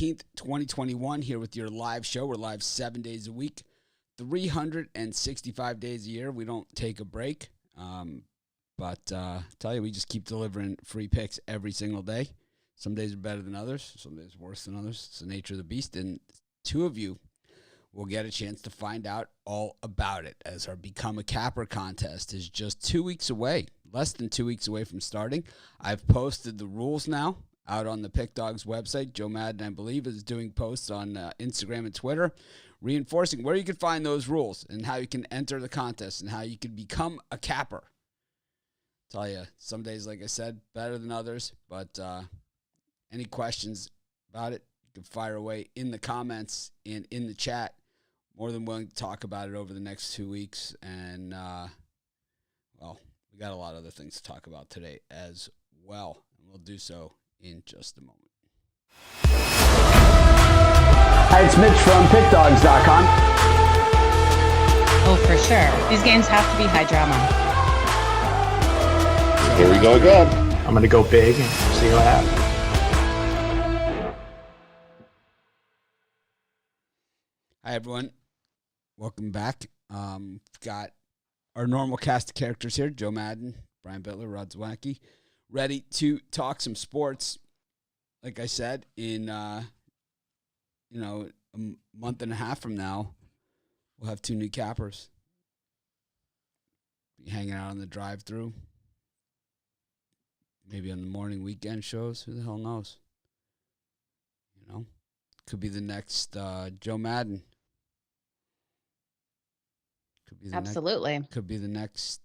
18th, 2021, here with your live show. We're live 7 days a week, 365 days a year. We don't take a break. But tell you, we just keep delivering free picks every single day. Some days are better than others. Some days are worse than others. It's the nature of the beast. And two of you will get a chance to find out all about it, as our Become a Capper contest is just 2 weeks away, less than 2 weeks away from starting. I've posted the rules now out on the Pick Dogs website. Joe Madden, I believe, is doing posts on Instagram and Twitter, reinforcing where you can find those rules and how you can enter the contest and how you can become a capper. Tell you, some days, like I said, better than others, but any questions about it, you can fire away in the comments and in the chat. More than willing to talk about it over the next 2 weeks. And, well, we got a lot of other things to talk about today as well. And we'll do so in just a moment. Hi, it's Mitch from PickDogs.com. Oh, for sure. These games have to be high drama. Here we go again. I'm going to go big and see what happens. Hi, everyone. Welcome back. Got our normal cast of characters here. Joe Madden, Brian Bittler, Rod Zwacky, ready to talk some sports. Like I said, in, a month and a half from now, we'll have two new cappers. Be hanging out on the drive-thru. Maybe on the morning weekend shows. Who the hell knows? You know? Could be the next Joe Madden. Could be the Absolutely. Could be the next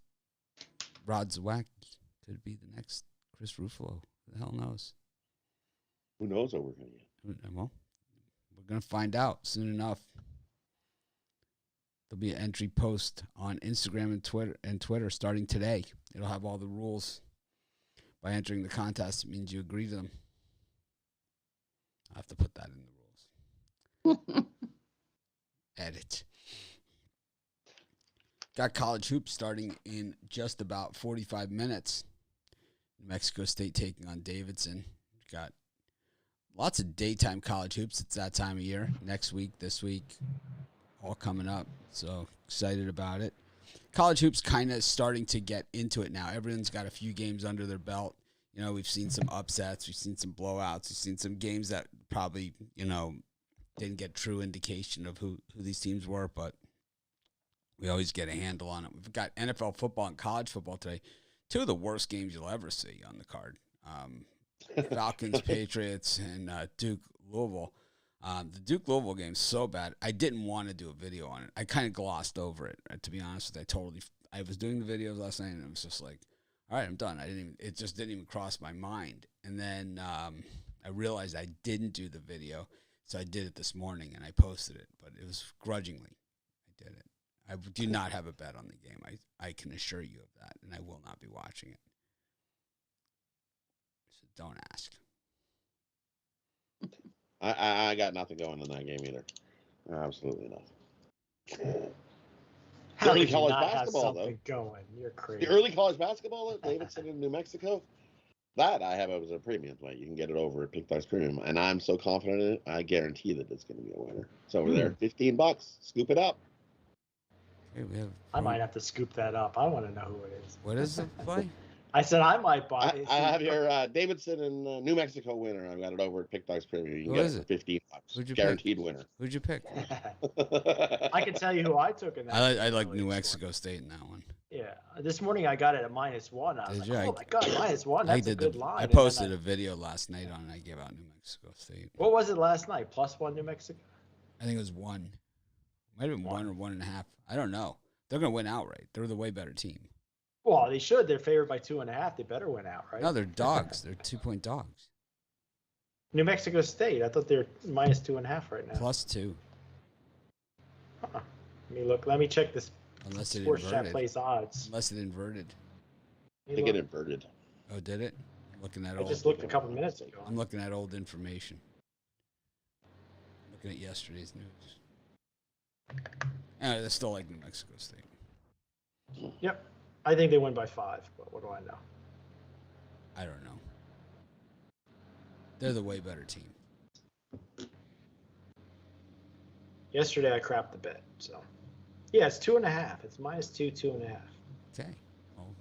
Rod Zwacky. Could be the next Chris Ruffalo. Who the hell knows? Who knows what we're going to get? Well, we're going to find out soon enough. There'll be an entry post on Instagram and Twitter starting today. It'll have all the rules. By entering the contest, it means you agree to them. I have to put that in the rules. Edit. Got college hoops starting in just about 45 minutes. New Mexico State taking on Davidson. Got lots of daytime college hoops. It's that time of year. Next week, this week, all coming up. So excited about it. College hoops kind of starting to get into it now. Everyone's got a few games under their belt. You know, we've seen some upsets. We've seen some blowouts. We've seen some games that probably, didn't get true indication of who these teams were, but we always get a handle on it. We've got NFL football and college football today. Two of the worst games you'll ever see on the card. Falcons, Patriots, and Duke, Louisville. The Duke-Louisville game is so bad, I didn't want to do a video on it. I kind of glossed over it, to be honest with you. I was doing the videos last night, and it was just like, all right, I'm done. It just didn't even cross my mind. And then I realized I didn't do the video, so I did it this morning, and I posted it. But it was grudgingly. I did it. I do not have a bet on the game. I can assure you of that, and I will not be watching it. So don't ask. I got nothing going in that game either. Absolutely nothing. How Early did you college not have basketball, something going? You're crazy. The early college basketball at Davidson in New Mexico, that I have as a premium play. You can get it over at Pick Dogs Premium, and I'm so confident in it, I guarantee that it's going to be a winner. It's over there, $15. Scoop it up. Okay, I might have to scoop that up. I want to know who it is. What is the play? I said I might buy it. I have your Davidson and New Mexico winner. I've got it over at Pick Dogs Premium. You can Who get is it it? for $15. Who'd you Guaranteed winner. Who'd you pick? I can tell you who I took in that. I like New Mexico State in that one. Yeah. This morning I got it at -1. I was Did like, you? oh my God, -1. That's a good line. I posted a video last night on it. I gave out New Mexico State. What was it last night? +1 New Mexico? I think it was 1. Might have been 1 or 1.5. I don't know. They're going to win outright. They're the way better team. Well, they should. They're favored by 2.5. They better win out, right? No, they're dogs. They're 2-point dogs. New Mexico State. I thought they're -2.5 right now. +2. Let me look. Let me check this. Unless it Sports Chat inverted. plays odds. Unless it inverted. I think it inverted. Oh, did it? I'm looking at I old. just looked a couple minutes ago. I'm looking at old information. Looking at yesterday's news. I still like New Mexico State. Yep. I think they win by 5, but what do I know? I don't know. They're the way better team. Yesterday I crapped the bet. So, yeah, it's 2.5. It's -2, 2.5. Okay. Well,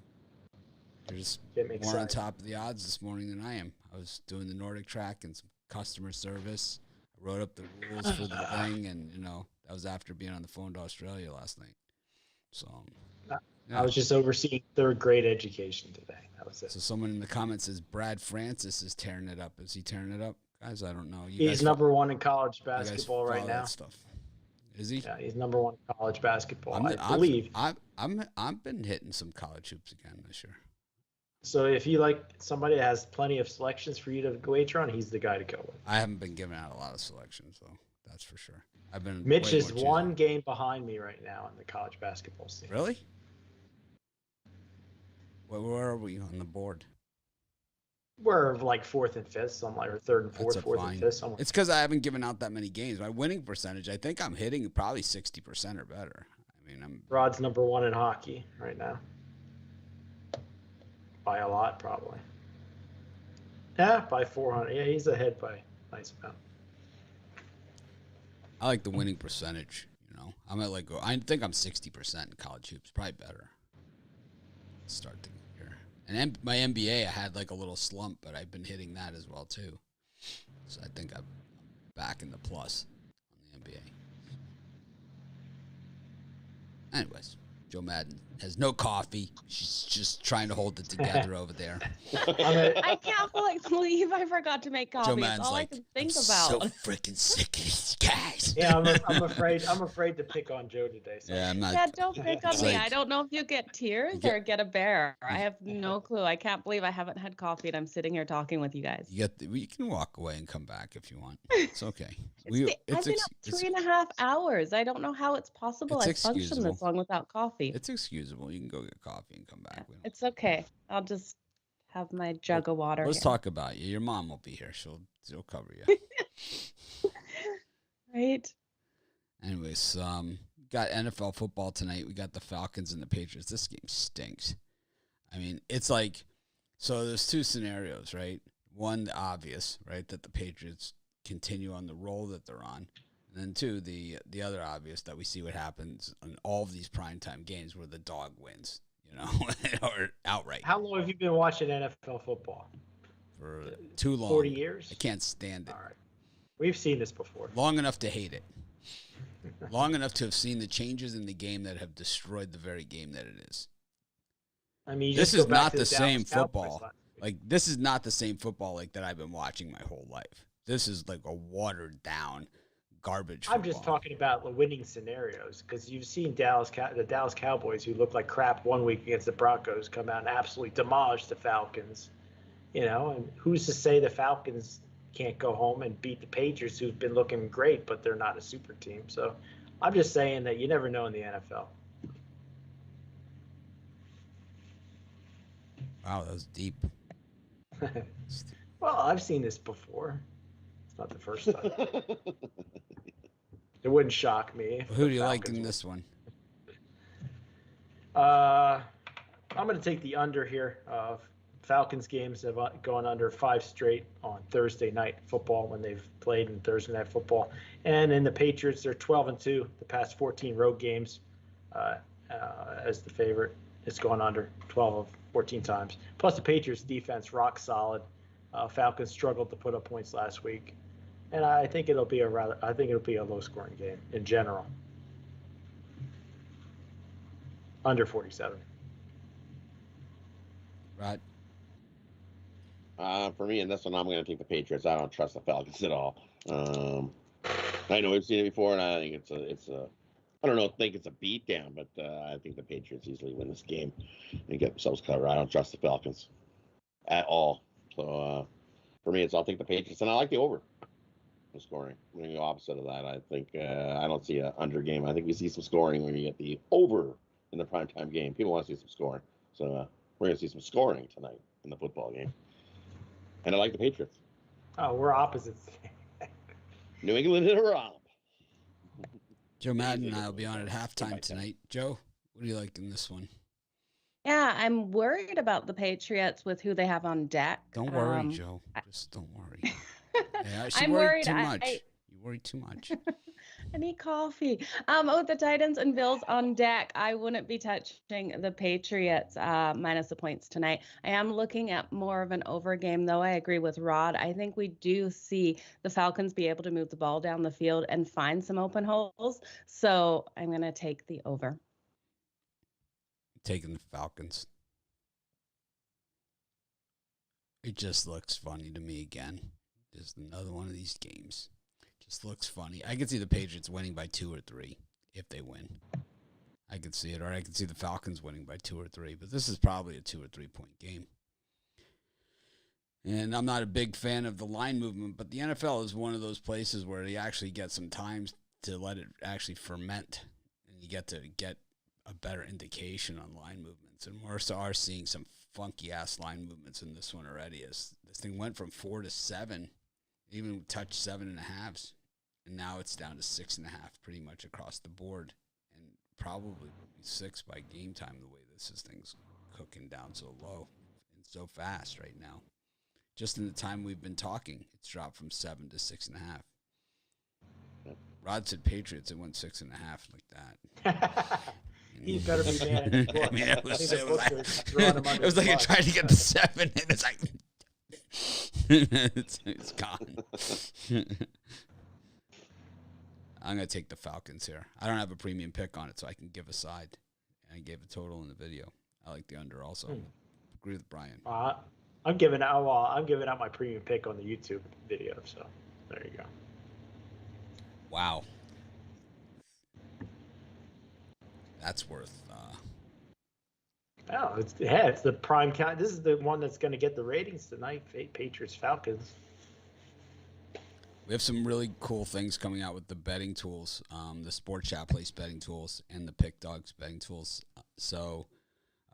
you're just Get me more on excited. top of the odds this morning than I am. I was doing the Nordic track and some customer service. I wrote up the rules for the thing, and that was after being on the phone to Australia last night. So I was just overseeing third grade education today. That was it. So someone in the comments says Brad Francis is tearing it up. Is he tearing it up, guys? I don't know. He's number one in college you guys basketball right follow now. that stuff. Is he? Yeah, he's number one in college basketball. I believe. I've been hitting some college hoops again this year. So if you like somebody that has plenty of selections for you to wager on, he's the guy to go with. I haven't been giving out a lot of selections, though. That's for sure. Mitch is one game behind me right now in the college basketball scene. Really? Where are we on the board? We're like fourth and fifth, so I'm like third and fourth, and fifth. Somewhere. It's because I haven't given out that many games. My winning percentage, I think I'm hitting probably 60% or better. I mean, Rod's number one in hockey right now. By a lot, probably. Yeah, by 400. Yeah, he's ahead by a nice amount. I like the winning percentage. I'm at I think I'm 60% in college hoops, probably better. Start the year. And my NBA, I had like a little slump, but I've been hitting that as well too. So I think I'm back in the plus on the NBA. Anyways, Joe Madden has no coffee. She's just trying to hold it together over there. I can't believe I forgot to make coffee. Joe Madden's That's all like, I can think I'm about. so freaking sick of these guys. Yeah, I'm afraid to pick on Joe today. So. Yeah, I'm not. Yeah, don't pick on me. like- I don't know if you get tears or get a bear. I have no clue. I can't believe I haven't had coffee and I'm sitting here talking with you guys. You can walk away and come back if you want. It's okay. I've been up 3.5 hours. I don't know how it's possible I function this long without coffee. It's excusable. You can go get coffee and come back. It's okay. I'll just have my jug of water. Let's talk about you. Your mom will be here. She'll cover you. Right. Anyways, got NFL football tonight. We got the Falcons and the Patriots. This game stinks. I mean, it's like, so there's two scenarios, right? One, the obvious, right, that the Patriots continue on the roll that they're on. And then two, the other obvious that we see what happens in all of these primetime games where the dog wins, or outright. How long have you been watching NFL football? For too long. 40 years? I can't stand it. All right. We've seen this before. Long enough to hate it. Long enough to have seen the changes in the game that have destroyed the very game that it is. I mean, this is not the same football. Like, this is not the same football like that I've been watching my whole life. This is like a watered down garbage football. I'm just talking about the winning scenarios because you've seen the Dallas Cowboys, who look like crap one week against the Broncos, come out and absolutely demolish the Falcons. And who's to say the Falcons can't go home and beat the Patriots, who've been looking great, but they're not a super team. So I'm just saying that you never know in the NFL. Wow, that was deep. Well, I've seen this before. It's not the first time. It wouldn't shock me. Who do you like in this one? I'm going to take the under here. Falcons games have gone under 5 straight on Thursday night football when they've played in Thursday night football. And in the Patriots, they're 12-2 the past 14 road games as the favorite. It's gone under 12 of 14 times. Plus the Patriots defense rock solid. Falcons struggled to put up points last week. And I think it'll be a low scoring game in general. Under 47. Right. For me, in this one, I'm going to take the Patriots. I don't trust the Falcons at all. I know we've seen it before, and I think it's a I don't know, think it's a beatdown, but I think the Patriots easily win this game and get themselves covered. I don't trust the Falcons at all. So for me, I'll take the Patriots, and I like the over the scoring. I'm going to go opposite of that. I think I don't see an under game. I think we see some scoring when you get the over in the primetime game. People want to see some scoring. So we're going to see some scoring tonight in the football game. And I like the Patriots. Oh, we're opposites. New England in a romp. Joe Madden and I will be on at halftime tonight. Joe, what do you like in this one? Yeah, I'm worried about the Patriots with who they have on deck. Don't worry, Joe. Just don't worry. Yeah, I'm worried. too much. You worry too much. I need coffee. With the Titans and Bills on deck, I wouldn't be touching the Patriots minus the points tonight. I am looking at more of an over game, though. I agree with Rod. I think we do see the Falcons be able to move the ball down the field and find some open holes. So I'm going to take the over. Taking the Falcons. It just looks funny to me again. Just another one of these games. Just looks funny. I could see the Patriots winning by 2 or 3 if they win. I could see it. Or I could see the Falcons winning by 2 or 3. But this is probably a 2 or 3 point game. And I'm not a big fan of the line movement, but the NFL is one of those places where you actually get some time to let it actually ferment. And you get to get a better indication on line movements. And we're seeing some funky-ass line movements in this one already. As this thing went from 4 to 7. Even touched 7.5s, and now it's down to 6.5 pretty much across the board, and probably 6 by game time the way thing's cooking down so low and so fast right now. Just in the time we've been talking, it's dropped from 7 to 6.5. Rod said Patriots, it went 6.5 like that. He better be mad at the book. I mean, it was like I tried to get the 7, and it's like... it's gone. I'm going to take the Falcons here. I don't have a premium pick on it, so I can give a side. I gave a total in the video. I like the under also. Agree with Brian. I'm giving out my premium pick on the YouTube video, so there you go. Wow. That's worth... Oh, it's the prime count. This is the one that's going to get the ratings tonight. Patriots Falcons. We have some really cool things coming out with the betting tools, the Sport Chat Place betting tools, and the Pick Dogs betting tools. So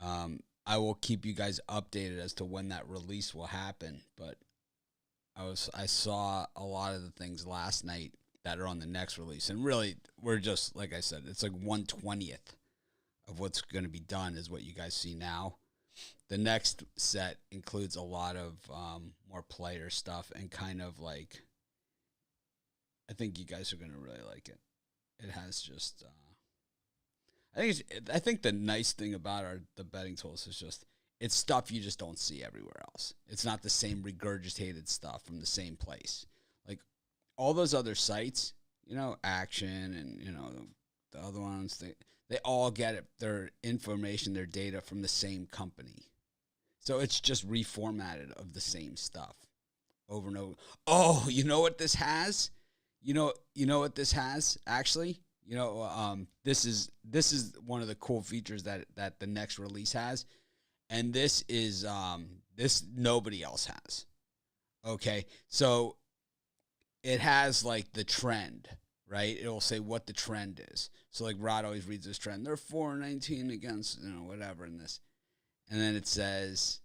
I will keep you guys updated as to when that release will happen. But I saw a lot of the things last night that are on the next release, and really we're just, like I said, it's like 1/20th of what's going to be done is what you guys see now. The next set includes a lot of more player stuff and kind of like, I think you guys are going to really like it. It has just, I think the nice thing about the betting tools is just, it's stuff you just don't see everywhere else. It's not the same regurgitated stuff from the same place. Like all those other sites, Action and, the other ones, they all get their information, their data from the same company. So it's just reformatted of the same stuff over and over. Oh, you know what this has? You know what this has, actually? This is one of the cool features that the next release has. And this is this nobody else has. Okay, so it has like the trend, right? It will say what the trend is. So like Rod always reads this trend. They're 4-19 against, whatever in this. And then it says,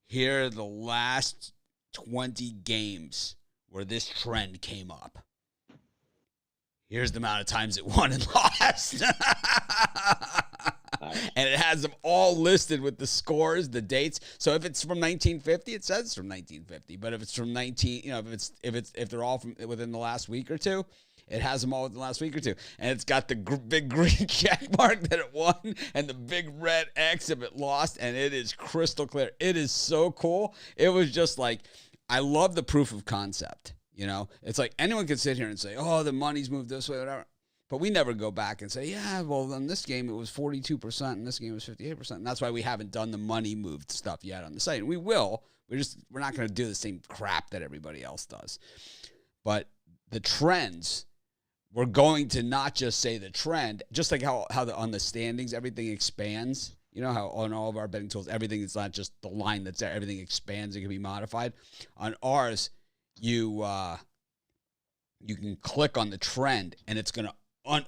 here are the last 20 games where this trend came up. Here's the amount of times it won and lost. And it has them all listed with the scores, the dates. So if it's from 1950, it says it's from 1950. But if it's from if they're all from within the last week or two, it has them all within the last week or two. And it's got the big green check mark that it won and the big red X if it lost. And it is crystal clear. It is so cool. It was just like, I love the proof of concept. It's like anyone could sit here and say, oh, the money's moved this way, whatever. But we never go back and say, yeah, well, in this game it was 42% and this game was 58%. And that's why we haven't done the money moved stuff yet on the site. And we will. We're not going to do the same crap that everybody else does. But the trends, we're going to not just say the trend, just like how on the standings everything expands. How on all of our betting tools, everything is not just the line that's there. Everything expands. It can be modified. On ours, you can click on the trend and it's going to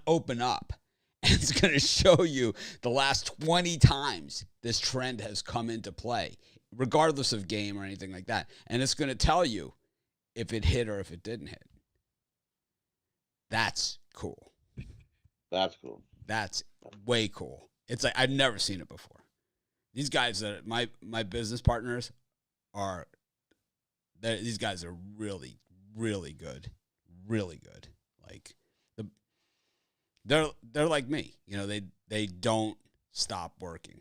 open up and it's going to show you the last 20 times this trend has come into play, regardless of game or anything like that. And it's going to tell you if it hit or if it didn't hit. That's cool. That's cool. That's way cool. It's like, I've never seen it before. These guys that my business partners are, these guys are really, really good. Really good. Like they're like me. They don't stop working.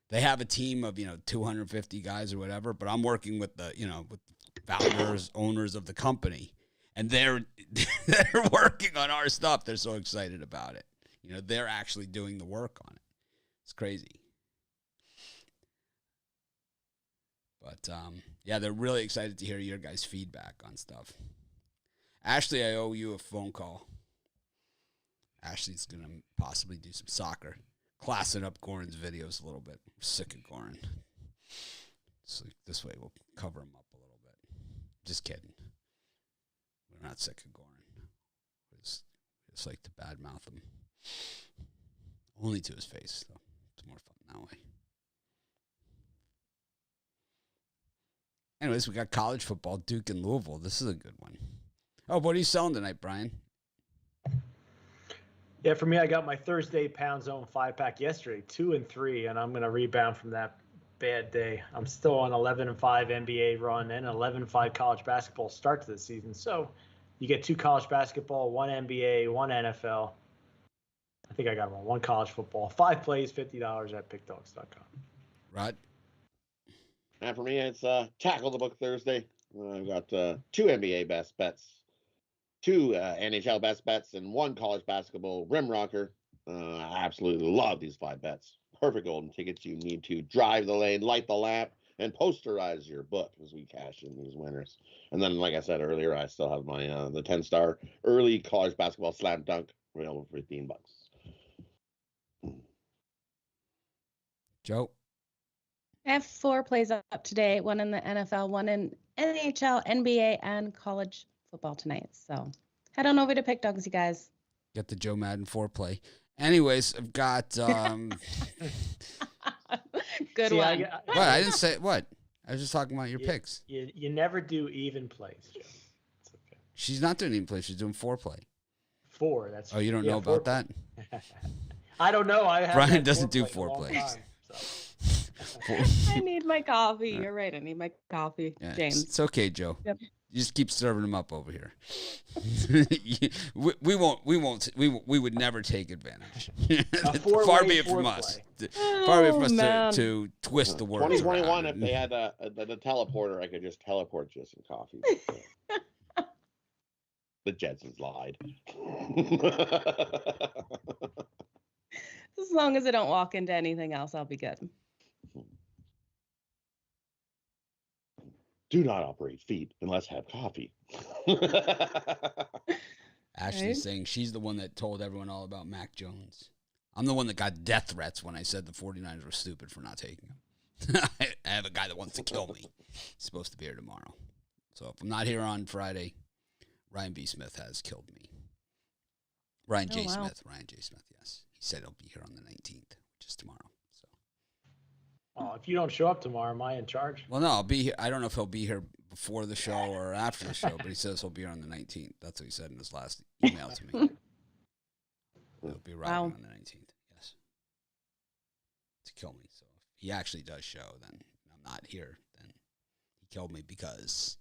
They have a team of 250 guys or whatever, but I'm working with the with founders, owners of the company, and they're working on our stuff. They're so excited about it. They're actually doing the work on it. It's crazy. But yeah, they're really excited to hear your guys' feedback on stuff. Ashley, I owe you a phone call. Ashley's gonna possibly do some soccer. Classing up Goran's videos a little bit. We're sick of Goran. So this way we'll cover him up a little bit. Just kidding. We're not sick of Goran. We just like to badmouth him. Only to his face, though. It's more fun that way. Anyways, we got college football, Duke and Louisville. This is a good one. Oh, what are you selling tonight, Brian? Yeah, for me, I got my Thursday Pound Zone 5-pack yesterday, 2-3, and I'm going to rebound from that bad day. I'm still on 11-5 NBA run and 11-5 college basketball start to the season. So you get 2 college basketball, 1 NBA, 1 NFL. I think I got them all. 1 college football. 5 plays, $50 at pickdogs.com. Rod? And for me, it's Tackle the Book Thursday. I've got 2 NBA best bets, 2 NHL best bets, and 1 college basketball rim rocker. I absolutely love these 5 bets. Perfect golden tickets. You need to drive the lane, light the lamp, and posterize your book as we cash in these winners. And then, like I said earlier, I still have my the 10-star early college basketball slam dunk available for $15. Joe? I have 4 plays up today, 1 in the NFL, 1 in NHL, NBA, and college football tonight. So head on over to Pick Dogs, you guys. Get the Joe Madden 4 play. Anyways, I've got Good one. what? I didn't say what. I was just talking about your picks. You never do even plays, Joe. It's okay. She's not doing even play. She's doing 4 play. 4. That's Oh, you don't know about that? I don't know. Brian doesn't do 4 plays. I need my coffee. You're right. I need my coffee, Yeah, James. It's okay, Joe. Yep. You just keep serving them up over here. we would never take advantage. Far be it from us. Far be it from us to twist the words. 2021, if they had the teleporter, I could just teleport you some coffee. The Jetsons lied. As long as I don't walk into anything else, I'll be good. Do not operate feet unless have coffee. Ashley's saying she's the one that told everyone all about Mac Jones. I'm the one that got death threats when I said the 49ers were stupid for not taking him. I have a guy that wants to kill me. He's supposed to be here tomorrow. So if I'm not here on Friday, Ryan B. Smith has killed me. Ryan J. Smith, yes. He said he'll be here on the 19th, which is tomorrow. So. Oh, if you don't show up tomorrow, am I in charge? Well, no, I'll be here. I don't know if he'll be here before the show or after the show, but he says he'll be here on the 19th. That's what he said in his last email to me. He'll be arriving on the 19th, yes. To kill me. So if he actually does show, then I'm not here. Then he killed me because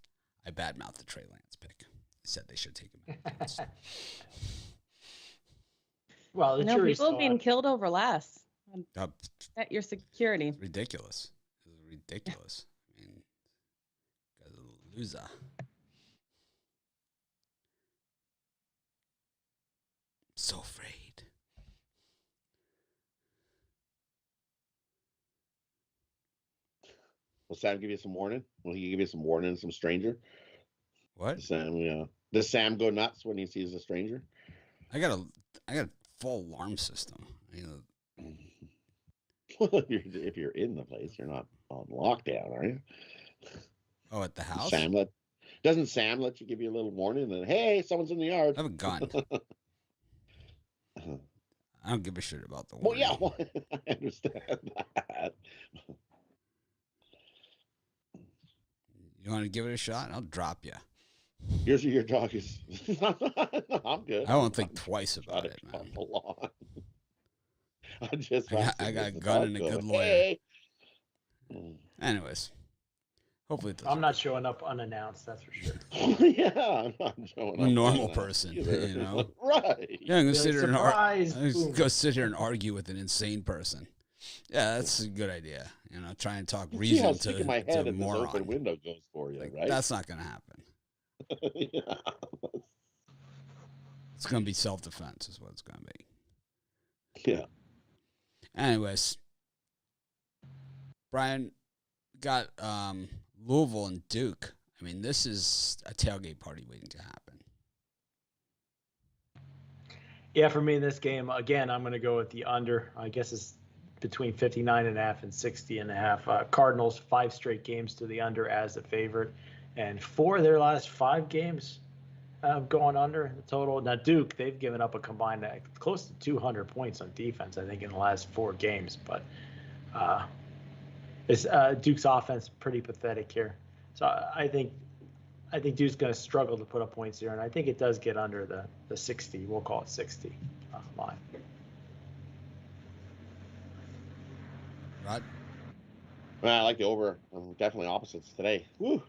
I badmouthed the Trey Lance pick. He said they should take him out. Well, the jury's people still being out. killed over less. At your security. It's ridiculous. It's ridiculous. I mean, guy's a loser. So afraid. Will Sam give you some warning? Will he give you some warning, some stranger? What? Does Sam go nuts when he sees a stranger? I got a full alarm system. If you're in the place, you're not on lockdown, are you? Oh, at the house? Doesn't Sam let you give you a little warning that, hey, someone's in the yard? I have a gun. I don't give a shit about the Well, warning. yeah, I understand that. You want to give it a shot? I'll drop you. Here's your dog is. No, I'm good. I won't think twice about it, man. I got a gun and a good lawyer. Hey. Anyways, Hopefully it doesn't. I'm not showing up unannounced, that's for sure. Yeah, I'm not showing I'm a up normal on that person, either. you know? Right. Yeah, I'm gonna Be sit like, here and surprise, boom. go sit here and argue with an insane person. Yeah, that's a good idea. You know, try and talk You see how reason sick to of my to head a if this open moron. window goes for you, Like, right? that's not gonna happen. Yeah. It's gonna be self-defense, is what it's gonna be. Yeah. Anyways, Brian got Louisville and Duke. I mean, this is a tailgate party waiting to happen. Yeah, for me in this game, again, I'm going to go with the under. I guess it's between 59.5 and 60.5. Cardinals 5 straight games to the under as the favorite, and 4 of their last 5 games going under the total. Now Duke, they've given up a combined close to 200 points on defense, I think, in the last 4 games. But Duke's offense pretty pathetic here. So I think Duke's going to struggle to put up points here, and I think it does get under the 60. We'll call it 60 line. Rod? Well, I like the over. Definitely opposites today. Woo!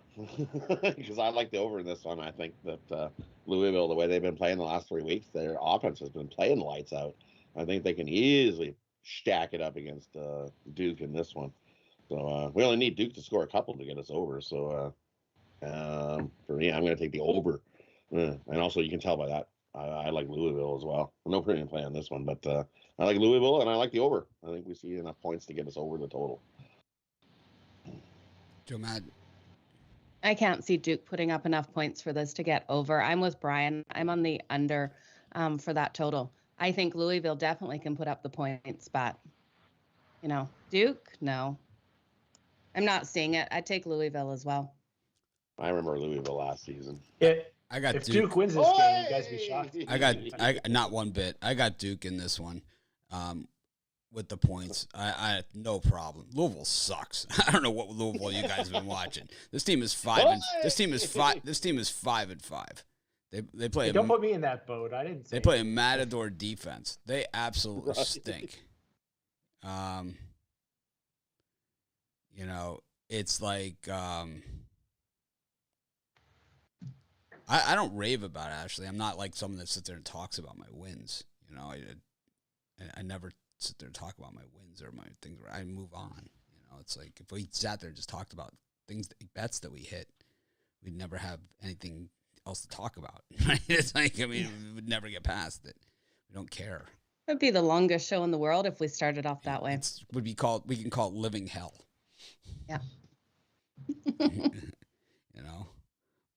Because I like the over in this one. I think that Louisville, the way they've been playing the last 3 weeks, their offense has been playing lights out. I think they can easily stack it up against Duke in this one. So we only need Duke to score a couple to get us over. So for me, I'm going to take the over. And also, you can tell by that, I like Louisville as well. No premium play on this one, but I like Louisville and I like the over. I think we see enough points to get us over the total. Joe Madden. I can't see Duke putting up enough points for this to get over. I'm with Brian. I'm on the under for that total. I think Louisville definitely can put up the points, but, Duke, no. I'm not seeing it. I take Louisville as well. I remember Louisville last season. I got If Duke. Duke wins this game, you guys be shocked. I not one bit. I got Duke in this one. With the points, I no problem. Louisville sucks. I don't know what Louisville you guys have been watching. This team is 5. This team is 5-5. They play. Don't put me in that boat. I didn't. They play a matador defense. They absolutely stink. It's like I don't rave about it, actually. I'm not like someone that sits there and talks about my wins. I never sit there and talk about my wins or my things. Where I move on. It's like if we sat there and just talked about bets that we hit, we'd never have anything else to talk about. Right? It's like, we would never get past it. We don't care. It would be the longest show in the world if we started off that way. We can call it living hell. Yeah.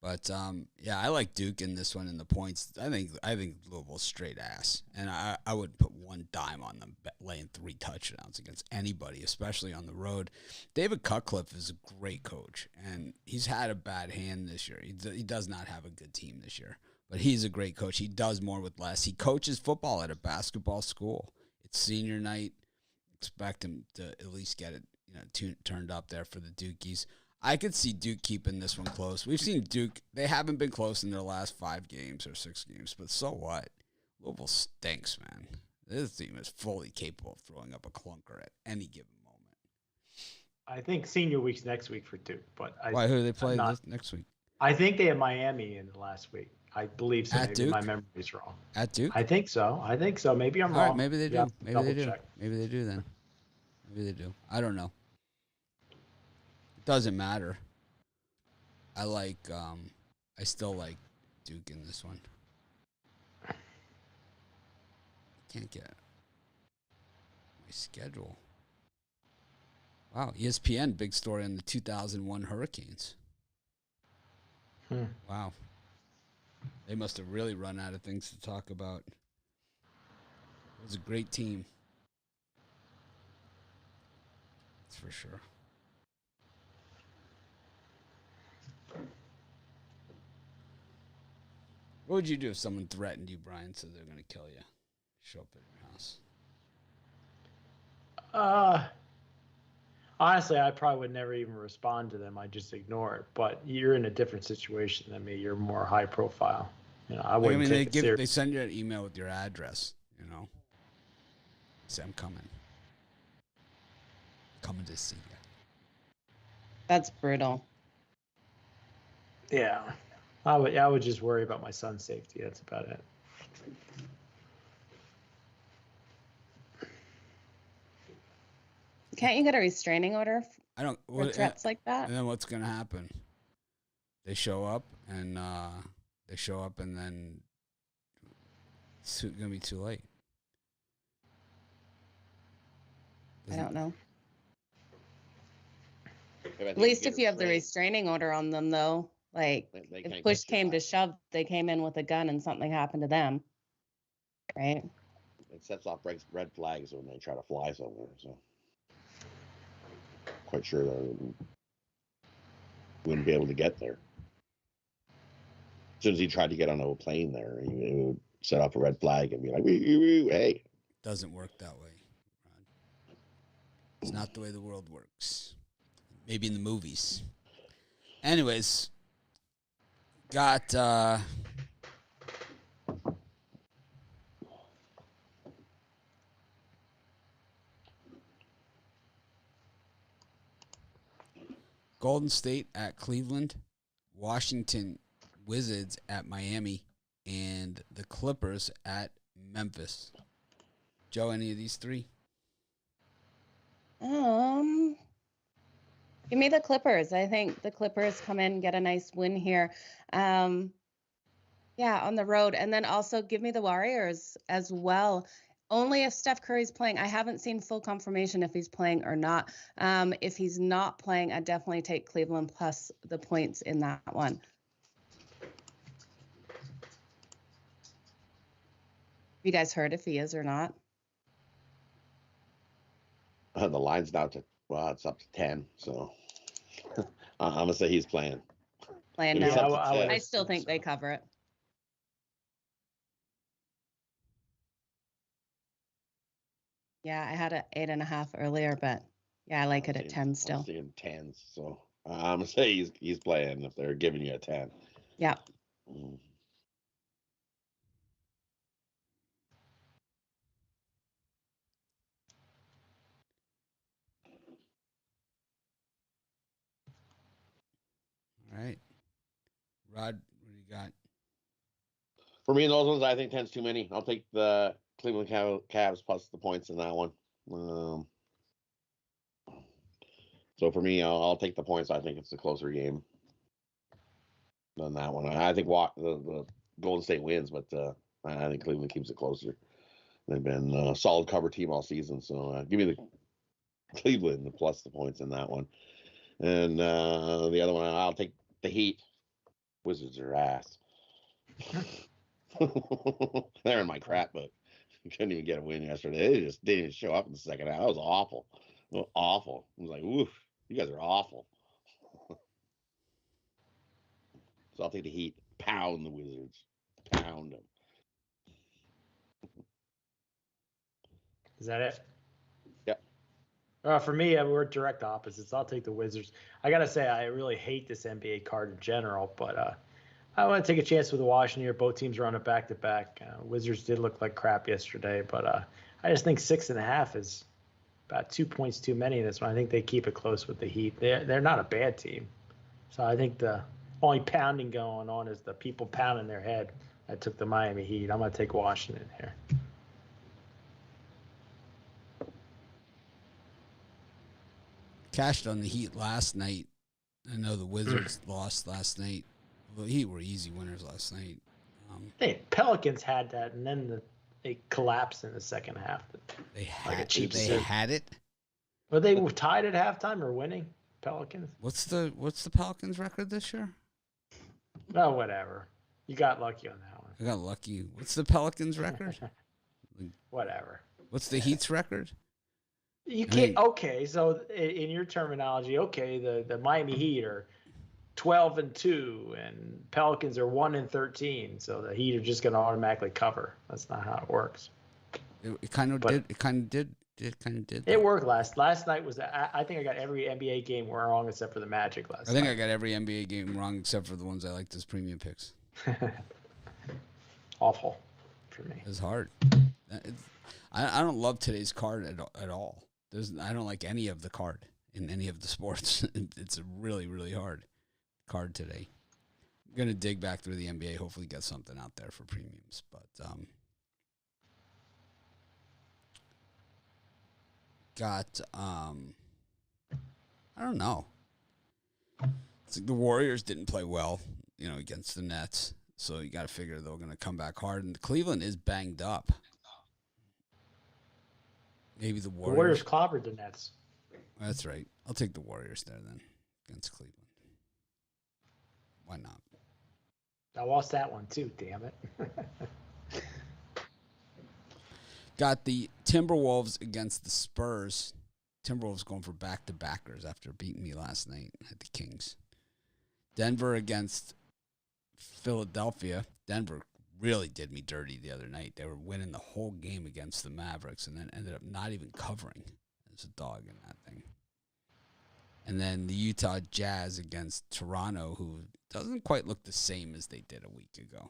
But I like Duke in this one in the points. I think Louisville's straight ass, and I wouldn't put one dime on them laying 3 touchdowns against anybody, especially on the road. David Cutcliffe is a great coach, and he's had a bad hand this year. He does not have a good team this year, but he's a great coach. He does more with less. He coaches football at a basketball school. It's senior night. Expect him to at least get it turned up there for the Dukies. I could see Duke keeping this one close. We've seen Duke. They haven't been close in their last 5 games or 6 games, but so what? Louisville stinks, man. This team is fully capable of throwing up a clunker at any given moment. I think senior week's next week for Duke, but who do they play next week? I think they have Miami in the last week. I believe so. At maybe Duke? my memory's wrong. At Duke? I think so. Maybe I'm All wrong. right, maybe they do. Yeah, Maybe they do. check. Maybe they do then. Maybe they do. I don't know. It doesn't matter. I still like Duke in this one. Can't get my schedule. Wow, ESPN, big story on the 2001 Hurricanes. Wow. They must have really run out of things to talk about. It was a great team. That's for sure. What would you do if someone threatened you, Brian, said they're going to kill you? Show up at your house. Honestly, I probably would never even respond to them. I'd just ignore it. But you're in a different situation than me. You're more high profile. I wouldn't take it serious. They send you an email with your address, Say, I'm coming. Coming to see you. That's brutal. Yeah. I would just worry about my son's safety. That's about it. Can't you get a restraining order I don't. for threats like that? And then what's gonna happen? They show up and then it's gonna be too late. I don't know. At At least if you have the restraining order on them, though, like if push came to shove, they came in with a gun and something happened to them, right? It sets off red flags when they try to fly somewhere. So, quite sure they wouldn't be able to get there. As soon as he tried to get on a plane there, he would set off a red flag and be like, hey. Doesn't work that way, Rod. It's not the way the world works. Maybe in the movies. Anyways, got Golden State at Cleveland, Washington Wizards at Miami, and the Clippers at Memphis. Joe, any of these three? Give me the Clippers. I think the Clippers come in, get a nice win here. Yeah, on the road. And then also give me the Warriors as well. Only if Steph Curry's playing. I haven't seen full confirmation if he's playing or not. If he's not playing, I'd definitely take Cleveland plus the points in that one. You guys heard if he is or not? The line's now it's up to 10. So I'm gonna say he's playing. Playing Maybe now. I I still think they cover it. Yeah, I had an 8.5 earlier, but yeah, I like it at 10 still. I'm seeing 10s, so I'm gonna say he's playing if they're giving you a 10. Yeah. All right. Rod, what do you got? For me, in those ones, I think 10's too many. I'll take the Cleveland Cavs plus the points in that one. So for me, I'll take the points. I think it's a closer game than that one. I think the Golden State wins, but I think Cleveland keeps it closer. They've been a solid cover team all season. So give me the Cleveland plus the points in that one. And the other one, I'll take the Heat. Wizards are ass. They're in my crap book. Couldn't even get a win yesterday. They didn't show up in the second half. That was awful. Awful. I was like, oof, you guys are awful. So I'll take the Heat. Pound the Wizards. Pound them. Is that it? Yep. For me, we're direct opposites. I'll take the Wizards. I got to say, I really hate this NBA card in general, but I want to take a chance with Washington here. Both teams are on a back-to-back. Wizards did look like crap yesterday, but I just think 6.5 is about 2 points too many in this one. I think they keep it close with the Heat. They're not a bad team. So I think the only pounding going on is the people pounding their head. I took the Miami Heat. I'm going to take Washington here. Cashed on the Heat last night. I know the Wizards lost last night. The Heat were easy winners last night. Pelicans had that, and then they collapsed in the second half. They had it. Were they tied at halftime or winning? Pelicans. What's the Pelicans record this year? Oh, whatever. You got lucky on that one. I got lucky. What's the Pelicans record? Whatever. What's the Heat's record? You can't. Okay, so in your terminology, okay, the Miami Heat are 12-2, and Pelicans are 1-13. So the Heat are just going to automatically cover. That's not how it works. It kind of did. It kind of did. It worked last night. I think I got every NBA game wrong except for the Magic last night. I think I got every NBA game wrong except for the ones I liked as premium picks. Awful for me. It's hard. I don't love today's card at all. I don't like any of the card in any of the sports. It's a really, really hard card today. Going to dig back through the NBA, hopefully get something out there for premiums. But I don't know. It's like the Warriors didn't play well, against the Nets. So you got to figure they're going to come back hard. And Cleveland is banged up. Maybe the Warriors. The Warriors clobbered the Nets. That's right. I'll take the Warriors there then against Cleveland. Why not? I lost that one too, damn it. Got the Timberwolves against the Spurs. Timberwolves going for back-to-backers after beating me last night at the Kings. Denver against Philadelphia. Denver really did me dirty the other night. They were winning the whole game against the Mavericks and then ended up not even covering as a dog in that thing. And then the Utah Jazz against Toronto, who doesn't quite look the same as they did a week ago.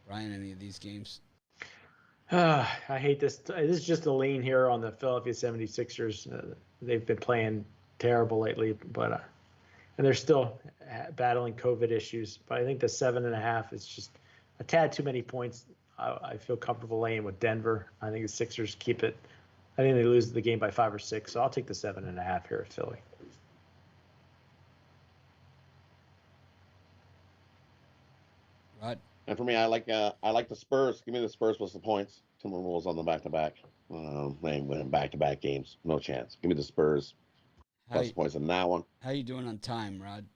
Brian, any of these games? I hate this. This is just a lean here on the Philadelphia 76ers. They've been playing terrible lately, but and they're still battling COVID issues. But I think the 7.5 is just a tad too many points. I feel comfortable laying with Denver. I think the Sixers keep it. I think they lose the game by 5 or 6, so I'll take the 7.5 here at Philly. Rod? And for me, I like the Spurs. Give me the Spurs plus the points. Timberwolves on the back-to-back. They ain't winning back-to-back games. No chance. Give me the Spurs plus the points on that one. How you doing on time, Rod?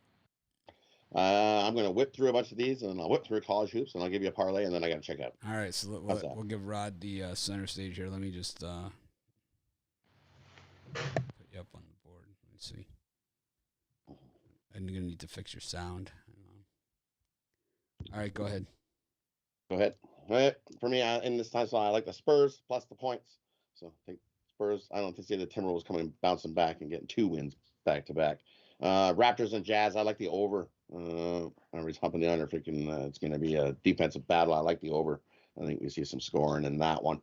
I'm going to whip through a bunch of these, and I'll whip through college hoops, and I'll give you a parlay, and then I got to check out. All right, so we'll give Rod the center stage here. Let me just put you up on the board. Let me see. And you're going to need to fix your sound. All right, go ahead. Go ahead. All right. For me, in this time, so I like the Spurs plus the points. So take Spurs. I don't see the Timberwolves bouncing back and getting 2 wins back-to-back. Raptors and Jazz, I like the over. I was humping the under, thinking it's going to be a defensive battle. I like the over. I think we see some scoring in that one.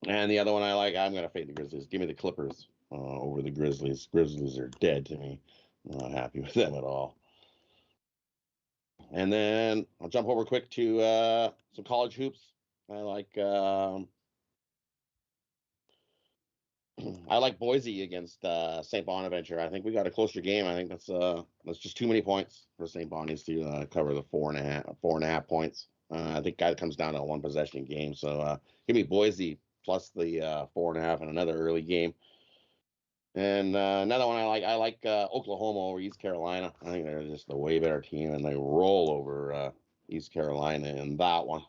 And the other one I like, I'm going to fade the Grizzlies. Give me the Clippers over the Grizzlies. Grizzlies are dead to me. I'm not happy with them at all. And then I'll jump over quick to some college hoops. I like Boise against St. Bonaventure. I think we got a closer game. I think that's just too many points for St. Bonnie's to cover the 4.5 points. I think that comes down to a 1-possession game. So give me Boise plus the 4.5 in another early game. And another one I like Oklahoma over East Carolina. I think they're just a way better team, and they roll over East Carolina in that one.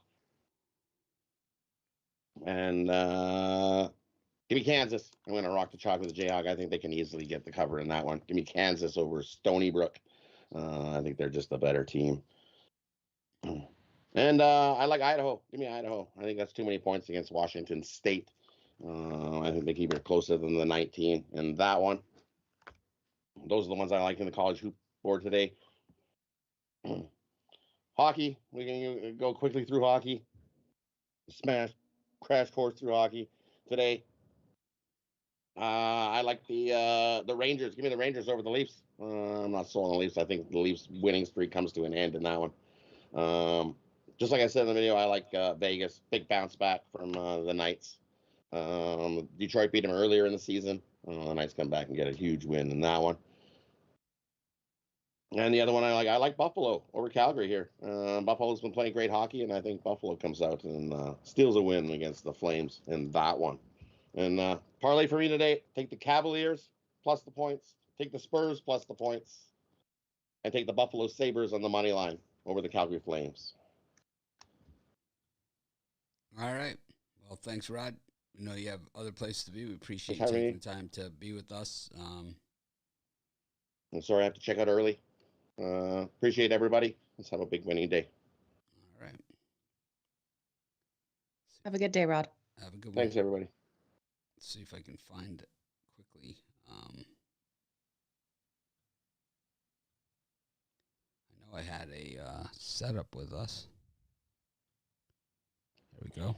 And give me Kansas. I'm going to rock the chalk with the Jayhawk. I think they can easily get the cover in that one. Give me Kansas over Stony Brook. I think they're just a better team. And I like Idaho. Give me Idaho. I think that's too many points against Washington State. I think they keep it closer than the 19 in that one. Those are the ones I like in the college hoop board today. Hockey. We can go quickly through hockey. Crash course through hockey today. I like the Rangers. Give me the Rangers over the Leafs. I'm not sold on the Leafs. I think the Leafs winning streak comes to an end in that one. Just like I said in the video, I like Vegas. Big bounce back from the Knights. Detroit beat them earlier in the season. The Knights come back and get a huge win in that one. And the other one I like Buffalo over Calgary here. Buffalo's been playing great hockey, and I think Buffalo comes out and steals a win against the Flames in that one. And parlay for me today, take the Cavaliers plus the points, take the Spurs plus the points, and take the Buffalo Sabres on the money line over the Calgary Flames. All right. Well, thanks, Rod. We know you have other places to be. We appreciate you taking the time to be with us. I'm sorry I have to check out early. Appreciate everybody. Let's have a big winning day. All right. Have a good day, Rod. Have a good one. Thanks, everybody. Let's see if I can find it quickly. I know I had a setup with us. There we go.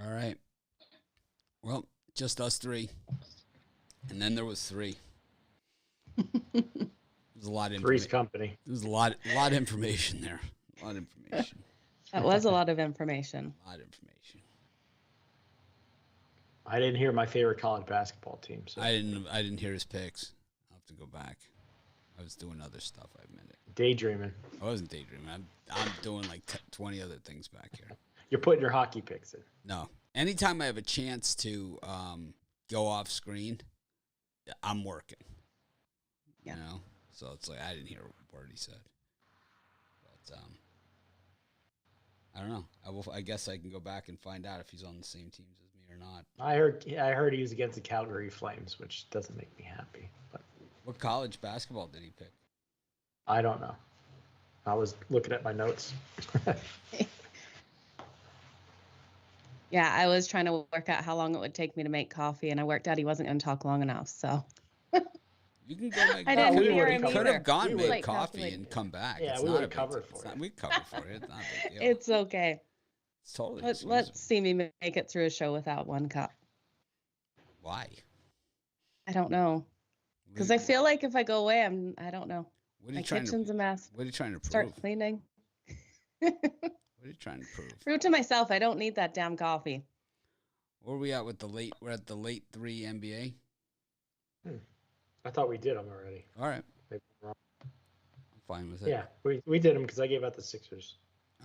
All right. Well, just us three. And then there was three. There was a lot of Three's company. There was a lot of information there. A lot of information. That was a lot of information. A lot of information. I didn't hear my favorite college basketball team. So I didn't hear his picks. I'll have to go back. I was doing other stuff, I admit it. Daydreaming. I wasn't daydreaming. I'm doing like 20 other things back here. You're putting your hockey picks in. No. Anytime I have a chance to go off screen, I'm working. Yeah. You know? So it's like I didn't hear a word he said. But I don't know. I guess I can go back and find out if he's on the same teams as me or not. I heard he was against the Calgary Flames, which doesn't make me happy. But What college basketball did he pick? I don't know. I was looking at my notes. Yeah, I was trying to work out how long it would take me to make coffee, and I worked out he wasn't going to talk long enough. So You can go make I didn't we hear would've him covered could either. have gone We made would've coffee calculated and it. come back. Yeah, It's we not would've a big- covered it's for not- you. We covered for it. It's not a big deal. It's okay. It's totally Let's see me make it through a show without one cup. Why? I don't know. Because I feel like if I go away, I don't know. What are My you trying kitchen's to? a mess. What are you trying to prove? Start cleaning. What are you trying to prove? Prove to myself I don't need that damn coffee. Where are we at with the late? We're at the late 3 NBA. I thought we did them already. All right, Maybe I'm wrong. I'm fine with it. Yeah, we did them because I gave out the Sixers.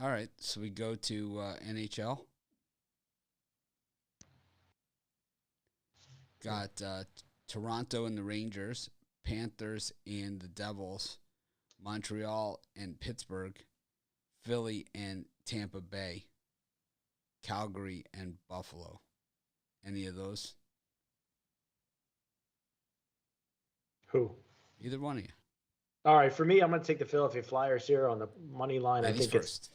All right, so we go to NHL. Got Toronto and the Rangers, Panthers and the Devils, Montreal and Pittsburgh, Philly and Tampa Bay, Calgary and Buffalo. Any of those? Who? Either one of you. All right, for me, I'm going to take the Philadelphia Flyers here on the money line. Ladies first.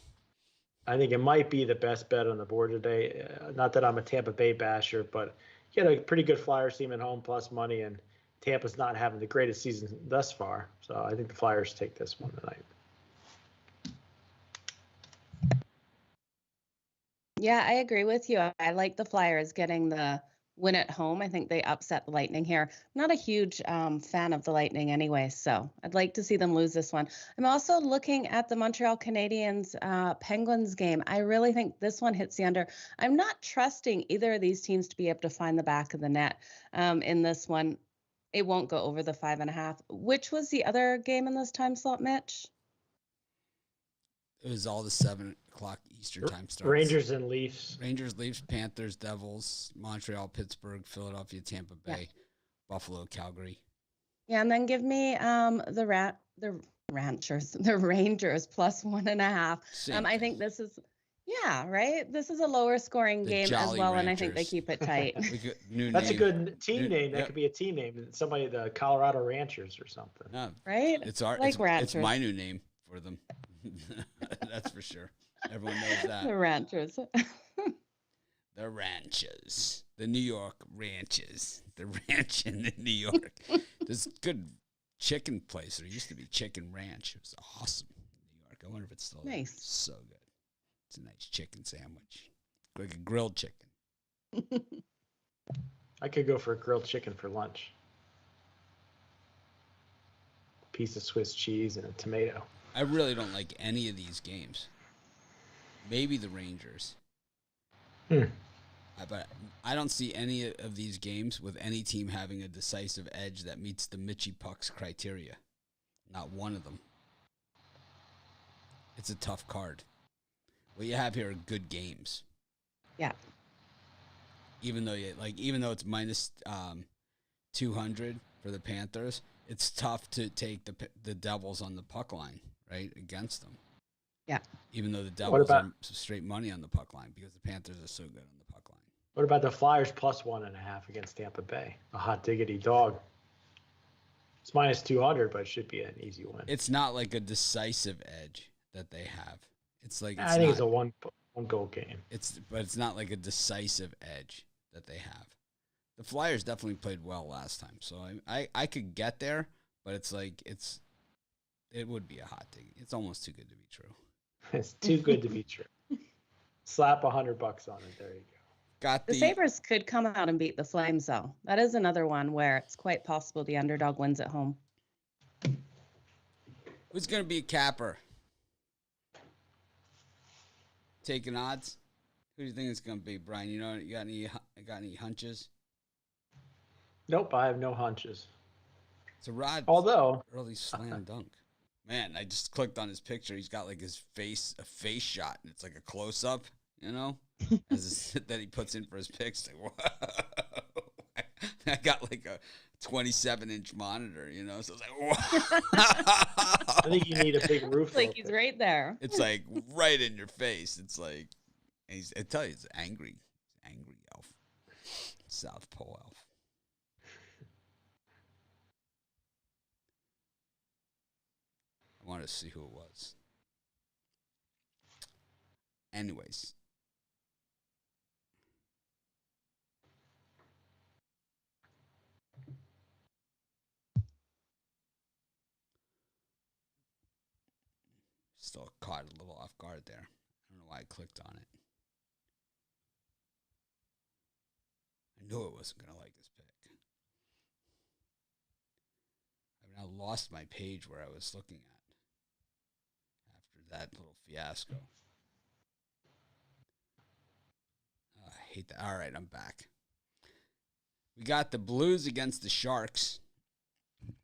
I think it might be the best bet on the board today. Not that I'm a Tampa Bay basher, but you had a pretty good Flyers team at home plus money, and Tampa's not having the greatest season thus far. So I think the Flyers take this one tonight. Yeah, I agree with you. I like the Flyers getting the win at home. I think they upset the Lightning here. I'm not a huge fan of the Lightning anyway, so I'd like to see them lose this one. I'm also looking at the Montreal Canadiens Penguins game. I really think this one hits the under. I'm not trusting either of these teams to be able to find the back of the net in this one. It won't go over the 5.5. Which was the other game in this time slot, Mitch? It was all the 7 o'clock Eastern time starts. Rangers and Leafs. Rangers, Leafs, Panthers, Devils, Montreal, Pittsburgh, Philadelphia, Tampa Bay, Buffalo, Calgary. Yeah, and then give me the Rangers plus 1.5. I think this is right. This is a lower scoring The game as Jolly well, and I think they Rangers. keep it tight. That's a good team name. That Yep. could be a team name. Somebody, the Colorado Ranchers or something. No, Right? it's our Like it's Ranchers. my new name for them. That's for sure. Everyone knows The that. Ranchers. The ranches. The New York ranches. The ranch in New York. This good chicken place. There used to be Chicken Ranch. It was awesome in New York. I wonder if it's still there. Nice. So good. It's a nice chicken sandwich. Like a grilled chicken. I could go for a grilled chicken for lunch. Piece of Swiss cheese and a tomato. I really don't like any of these games. Maybe the Rangers. But I don't see any of these games with any team having a decisive edge that meets the Mitchie Pucks criteria. Not one of them. It's a tough card. What you have here are good games. Yeah. Even though it's minus 200 for the Panthers, it's tough to take the Devils on the puck line, right, against them. Yeah. Even though the Devils are straight money on the puck line because the Panthers are so good on the puck line. What about the Flyers plus 1.5 against Tampa Bay? A hot diggity dog. It's minus 200, but it should be an easy win. It's not like a decisive edge that they have. It's like I think it's a one goal game. But it's not like a decisive edge that they have. The Flyers definitely played well last time, so I could get there, but it's like it would be a hot dig. It's almost too good to be true. It's too good to be true. Slap $100 on it. There you go. Got The Sabres could come out and beat the Flames, though. That is another one where it's quite possible the underdog wins at home. Who's going to be a capper? Taking odds? Who do you think it's going to be, Brian? You got any hunches? Nope, I have no hunches. It's a Rod Although early slam dunk. Man, I just clicked on his picture. He's got like a face shot, and it's like a close up, that he puts in for his picks. Like, whoa. I got like a 27-inch monitor, so it's like, whoa. I think you need a big roof. It's like he's right there. It's like right in your face. It's like, I tell you, it's angry elf, South Pole elf. I wanted to see who it was. Anyways. Still caught a little off guard there. I don't know why I clicked on it. I knew I wasn't going to like this pick. I've now lost my page where I was looking at after that little fiasco. Oh, I hate that. All right, I'm back. We got the Blues against the Sharks.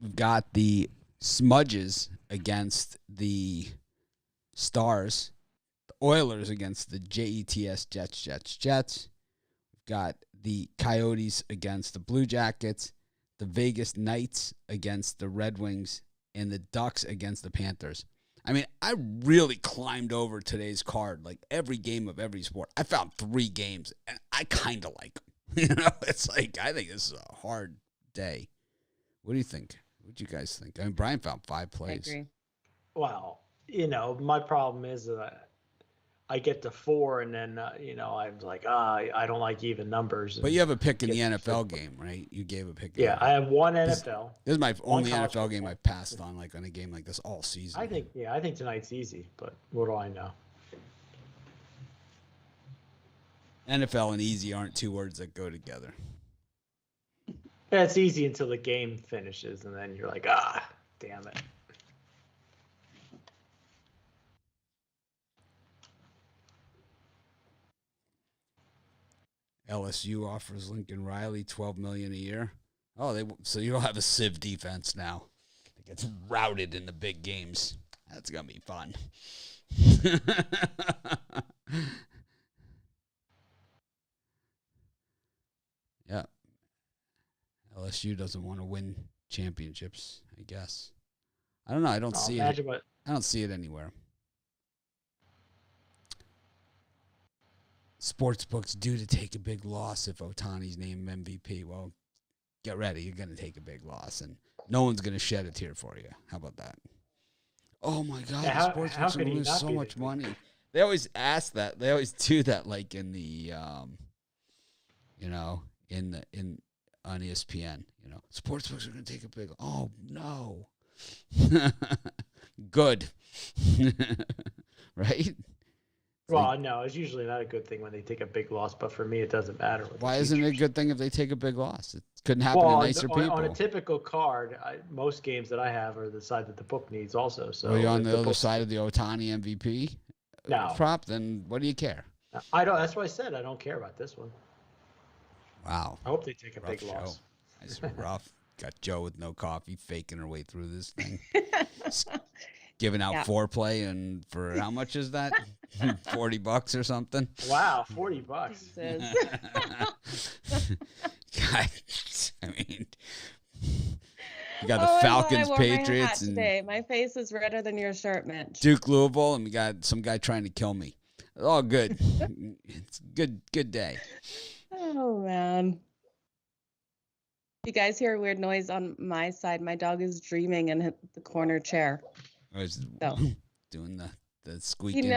We've got the Smudges against the Stars. The Oilers against the Jets. We've got the Coyotes against the Blue Jackets. The Vegas Knights against the Red Wings. And the Ducks against the Panthers. I mean, I really climbed over today's card. Like every game of every sport. I found 3 games, and I kind of like them. It's like, I think this is a hard day. What do you think? What do you guys think? I mean, Brian found 5 plays. I agree. Well, my problem is that I get to 4, and then I'm like, I don't like even numbers. But you have a pick in the NFL game, right? You gave a pick. Yeah, I have one NFL. This is my only NFL game I passed on, like on a game like this all season. I think tonight's easy, but what do I know? NFL and easy aren't 2 words that go together. Yeah, it's easy until the game finishes, and then you're like, damn it. LSU offers Lincoln Riley $12 million a year. Oh, so you don't have a Civ defense now. It gets routed in the big games. That's gonna be fun. Yeah. LSU doesn't want to win championships, I guess. I don't know. I don't see it. I don't see it anywhere. Sportsbooks due to take a big loss if Ohtani's named MVP. Well, get ready. You're going to take a big loss, and no one's going to shed a tear for you. How about that? Oh, my God. Yeah, the sportsbooks are going to lose so much money. They always ask that. They always do that, like in the, on ESPN. Sportsbooks are going to take a big. Oh no. Good. Right. Well, no, it's usually not a good thing when they take a big loss, but for me, it doesn't matter. Why isn't it a good thing if they take a big loss? It couldn't happen to nicer people. On a typical card, most games that I have are the side that the book needs also. So are you on the other side of the Ohtani MVP prop? Then what do you care? I don't. That's why I said I don't care about this one. Wow. I hope they take a big loss. It's rough. Got Joe with no coffee, faking her way through this thing. Giving out foreplay, and for how much is that? $40 or something? Wow, $40. God, I mean, you got the Falcons, Patriots, and today. My face is redder than your shirt, Mitch. Duke, Louisville, and we got some guy trying to kill me. All good. It's a good day. Oh man. You guys hear a weird noise on my side? My dog is dreaming in the corner chair. Doing the squeaking.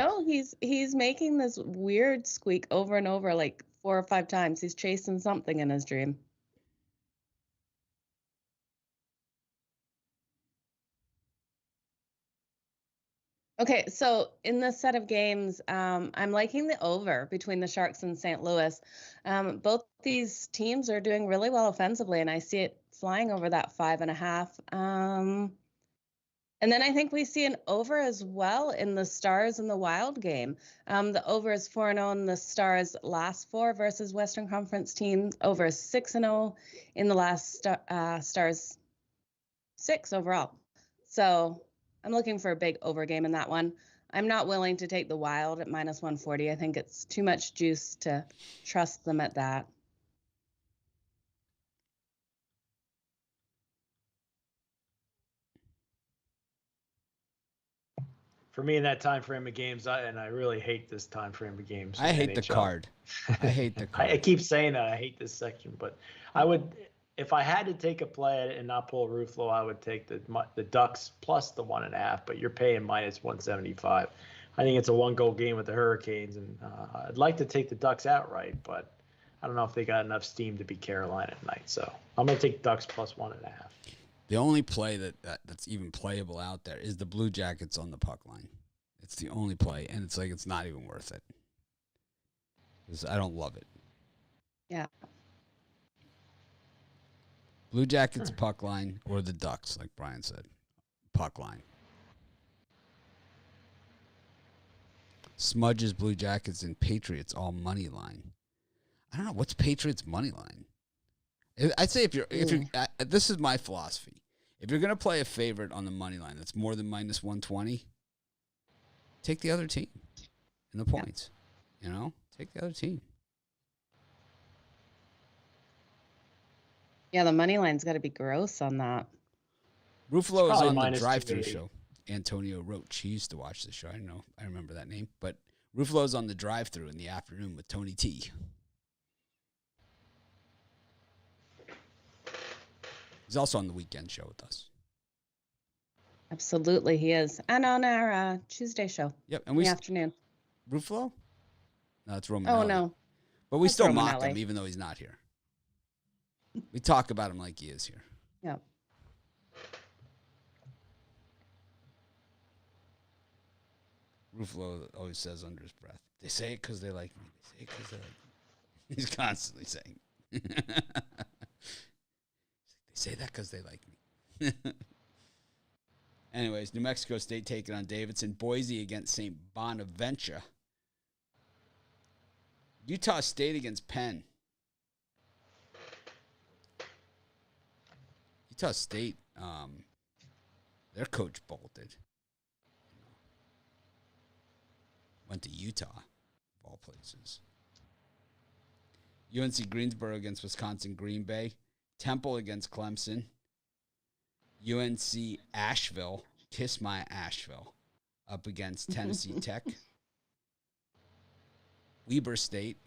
He's making this weird squeak over and over, like 4 or 5 times. He's chasing something in his dream. Okay, so in this set of games, I'm liking the over between the Sharks and St. Louis. Both these teams are doing really well offensively, and I see it flying over that 5.5. And then I think we see an over as well in the Stars and the Wild game. The over is 4-0 in the Stars' last 4 versus Western Conference teams. Over 6-0 in the last Stars 6 overall. So I'm looking for a big over game in that one. I'm not willing to take the Wild at -140. I think it's too much juice to trust them at that. For me in that time frame of games, I really hate this time frame of games. I in hate the NHL. card. I hate the card. I keep saying that I hate this section, but I would, if I had to take a play and not pull a Ruffalo, I would take the Ducks plus the 1.5. But you're paying -175. I think it's a 1-goal game with the Hurricanes, and I'd like to take the Ducks outright, but I don't know if they got enough steam to beat Carolina tonight. So I'm gonna take Ducks plus 1.5. The only play that's even playable out there is the Blue Jackets on the puck line. It's the only play, and it's like it's not even worth it. I don't love it. Yeah. Blue Jackets puck line or the Ducks, like Brian said, puck line. Smudges, Blue Jackets, and Patriots all money line. I don't know what's Patriots money line. I'd say if you're this is my philosophy. If you're gonna play a favorite on the money line that's more than -120, take the other team in the points. You know, take the other team. Yeah, the money line's got to be gross on that. Ruffalo is on the minus drive-through 280. show. Antonio Roach. He used to watch the show. I don't know. I remember that name. But Ruffalo's on the drive-through in the afternoon with Tony T. He's also on the weekend show with us. Absolutely, he is. And on our Tuesday show Yep. And in we the afternoon. Ruffalo? No, it's Romanelli. Oh, no. But we That's still mock him Romanelli. even though he's not here. We talk about him like he is here. Yeah. Ruffalo always says under his breath, they say it because they like me. They say it because they like me. He's constantly saying they say that because they like me. Anyways, New Mexico State taking on Davidson. Boise against St. Bonaventure. Utah State against Penn. Utah State, their coach bolted. Went to Utah, of all places. UNC Greensboro against Wisconsin Green Bay. Temple against Clemson. UNC Asheville, kiss my Asheville, up against Tennessee Tech. Weber State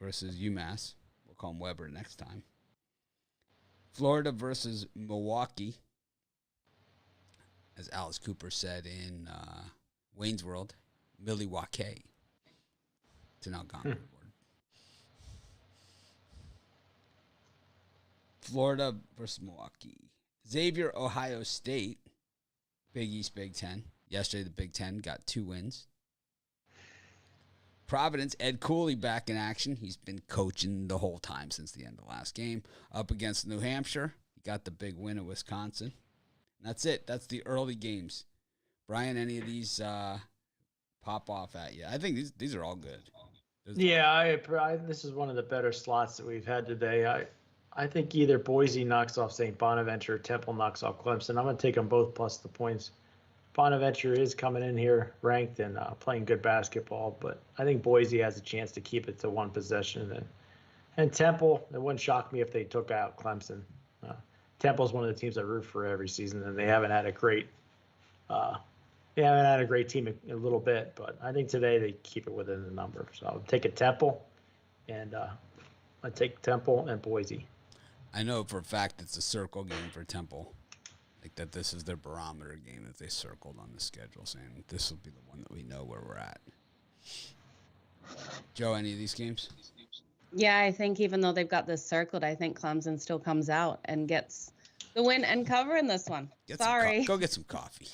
versus UMass. We'll call him Weber next time. Florida versus Milwaukee. As Alice Cooper said in Wayne's World, Milwaukee. It's an Algonquin word. Florida versus Milwaukee. Xavier, Ohio State. Big East, Big Ten. Yesterday, the Big Ten got 2 wins. Providence, Ed Cooley back in action. He's been coaching the whole time since the end of the last game. Up against New Hampshire. He got the big win at Wisconsin. And that's it. That's the early games. Brian, any of these pop off at you? I think these are all good. Yeah, this is one of the better slots that we've had today. I think either Boise knocks off St. Bonaventure or Temple knocks off Clemson. I'm going to take them both plus the points. Bonaventure is coming in here ranked and playing good basketball, but I think Boise has a chance to keep it to one possession. And Temple, it wouldn't shock me if they took out Clemson. Temple's one of the teams I root for every season, and they haven't had a great team in a little bit, but I think today they keep it within the number. So I'll take a Temple, and I take Temple and Boise. I know for a fact it's a circle game for Temple. Like that this is their barometer game that they circled on the schedule, saying this will be the one that we know where we're at. Joe, any of these games? Yeah, I think even though they've got this circled, I think Clemson still comes out and gets the win and cover in this one. Sorry. Go get some coffee.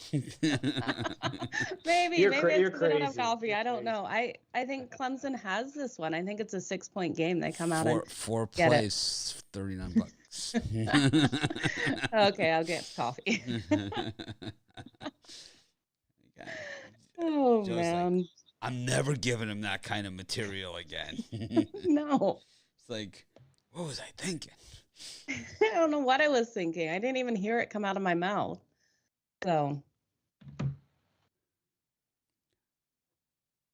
Maybe You're it's 'cause I don't have crazy. coffee. You're I don't know. I think Clemson has this one. I think it's a 6-point game. They come out and four get it. plays, $39. Okay, I'll get coffee. Oh, Joe's man. Like, I'm never giving him that kind of material again. No. It's like, what was I thinking? I don't know what I was thinking. I didn't even hear it come out of my mouth.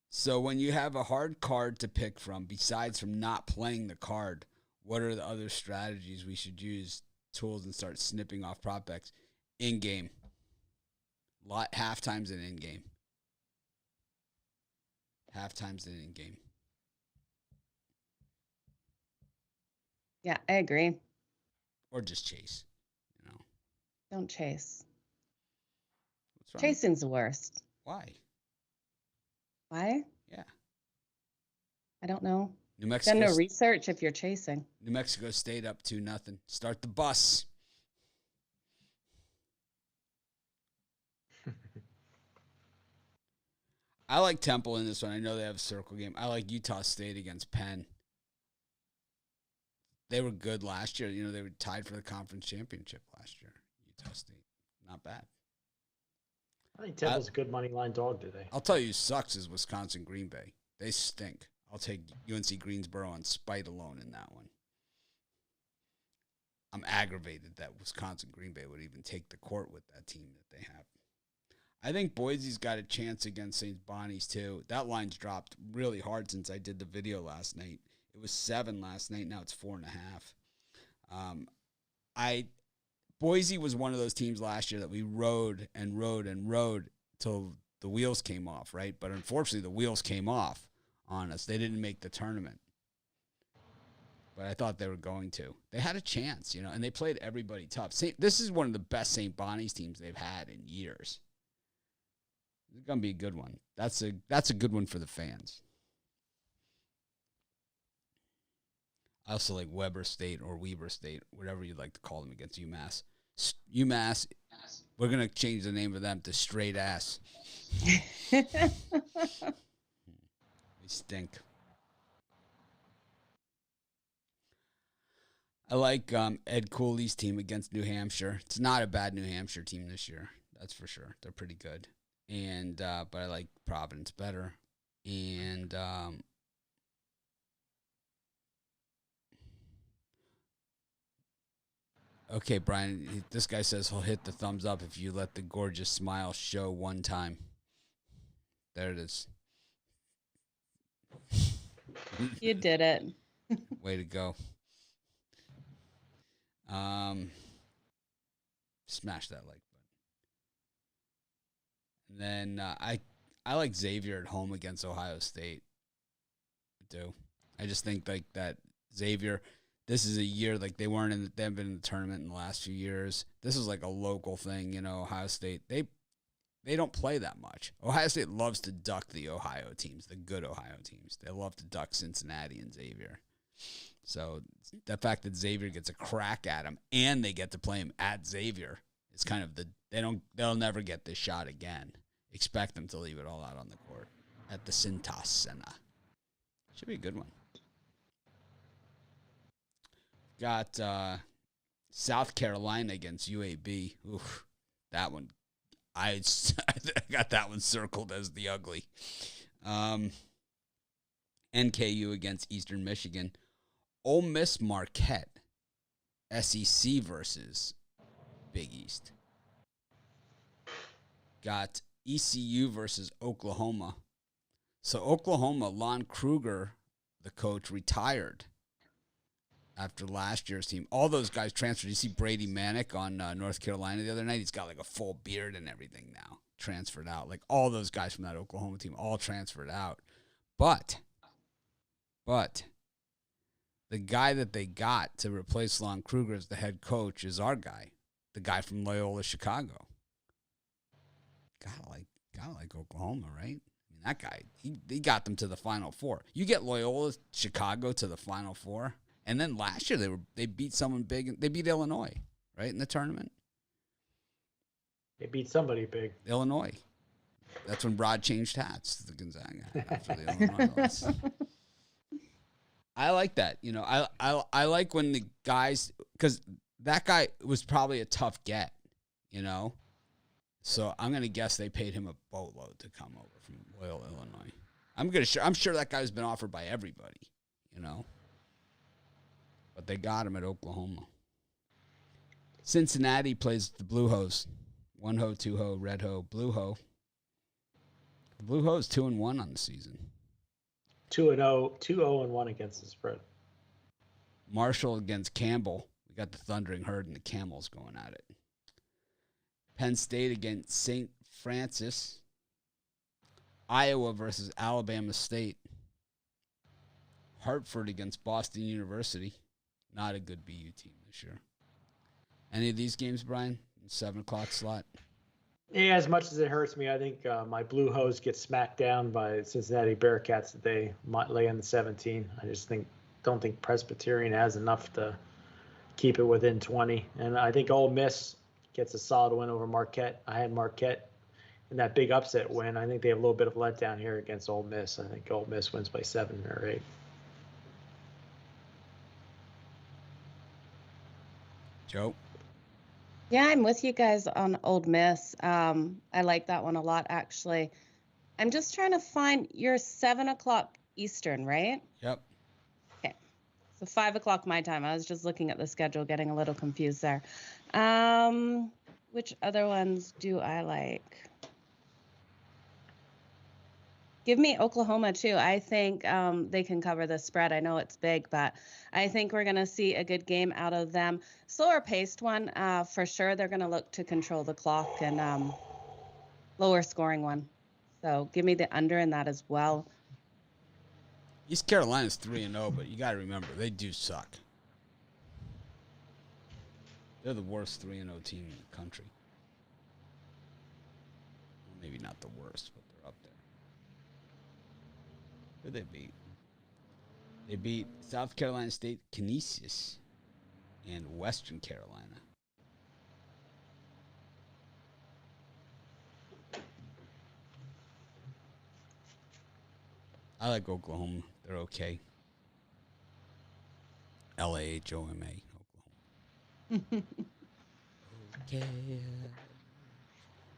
So when you have a hard card to pick from, besides from not playing the card, what are the other strategies we should use, tools, and start snipping off prop bets in-game? Halftime's an in-game. Halftime's an in-game. Yeah, I agree. Or just chase, Don't chase. What's wrong? Chasing's the worst. Why? Why? Yeah. I don't know. New Mexico. Done no research if you're chasing. New Mexico State up 2-0. Start the bus. I like Temple in this one. I know they have a circle game. I like Utah State against Penn. They were good last year. They were tied for the conference championship last year. Utah State. Not bad. I think Temple's a good money line dog today. I'll tell you who sucks is Wisconsin Green Bay. They stink. I'll take UNC Greensboro on spite alone in that one. I'm aggravated that Wisconsin Green Bay would even take the court with that team that they have. I think Boise's got a chance against St. Bonnie's too. That line's dropped really hard since I did the video last night. It was 7 last night. Now it's 4.5. Boise was one of those teams last year that we rode till the wheels came off, right? But unfortunately, the wheels came off on us. They didn't make the tournament. But I thought they were going to. They had a chance, and they played everybody tough. This is one of the best St. Bonnie's teams they've had in years. It's going to be a good one. That's a good one for the fans. I also like Weber State or Weber State, whatever you'd like to call them, against UMass. UMass, we're going to change the name of them to Straight Ass. They stink. I like Ed Cooley's team against New Hampshire. It's not a bad New Hampshire team this year. That's for sure. They're pretty good. And but I like Providence better. And okay, Brian, this guy says he'll hit the thumbs up if you let the gorgeous smile show one time. There it is. You did it. Way to go. Smash that like button. And then I like Xavier at home against Ohio State. I do. I just think like that Xavier, this is a year like they haven't been in the tournament in the last few years. This is like a local thing, Ohio State. They don't play that much. Ohio State loves to duck the Ohio teams, the good Ohio teams. They love to duck Cincinnati and Xavier. So the fact that Xavier gets a crack at him and they get to play him at Xavier is kind of they'll never get this shot again. Expect them to leave it all out on the court at the Cintas Center. Should be a good one. Got South Carolina against UAB. Oof, that one. I got that one circled as the ugly. NKU against Eastern Michigan. Ole Miss Marquette. SEC versus Big East. Got ECU versus Oklahoma. So Oklahoma, Lon Kruger, the coach, retired after last year's team. All those guys transferred. You see Brady Manick on North Carolina the other night? He's got like a full beard and everything now. Transferred out. Like all those guys from that Oklahoma team all transferred out. But the guy that they got to replace Lon Kruger as the head coach is our guy, the guy from Loyola Chicago. Gotta like Oklahoma, right? I mean, that guy, he got them to the Final Four. You get Loyola Chicago to the Final Four, and then last year they beat someone big. They beat Illinois, right, in the tournament? They beat somebody big. Illinois. That's when Rod changed hats to the Gonzaga after the Illinois loss. I like that. You know, I like when the guys, because that guy was probably a tough get, you know? So I'm going to guess they paid him a boatload to come over from Loyola, Illinois. I'm sure that guy's been offered by everybody, you know? But they got him at Oklahoma. Cincinnati plays the Blue Hose. 1-ho, 2-ho, red ho, blue ho. The Blue Hose 2-1 on the season. 2-0, 2-0-1 against the spread. Marshall against Campbell. We got the Thundering Herd and the Camels going at it. Penn State against St. Francis. Iowa versus Alabama State. Hartford against Boston University. Not a good BU team this year. Any of these games, Brian? 7 o'clock slot? Yeah, as much as it hurts me, I think my Blue Hose gets smacked down by Cincinnati Bearcats that they might lay in the 17. I just don't think Presbyterian has enough to keep it within 20. And I think Ole Miss gets a solid win over Marquette. I had Marquette in that big upset win. I think they have a little bit of letdown here against Ole Miss. I think Ole Miss wins by 7 or 8. Joe? Yeah, I'm with you guys on Ole Miss. I like that one a lot, actually. I'm just trying to find your 7 o'clock Eastern, right? Yep. Okay. So 5 o'clock my time. I was just looking at the schedule, getting a little confused there. Which other ones do I like? Give me Oklahoma, too. I think they can cover the spread. I know it's big, but I think we're going to see a good game out of them. Slower paced one, for sure. They're going to look to control the clock and lower scoring one. So give me the under in that as well. East Carolina's 3-0, but you got to remember, they do suck. They're the worst 3-0 team in the country. Well, maybe not the worst, but they're up there. Who did they beat? They beat South Carolina State, Canisius, and Western Carolina. I like Oklahoma. They're okay. LAHOMA, Oklahoma. Okay.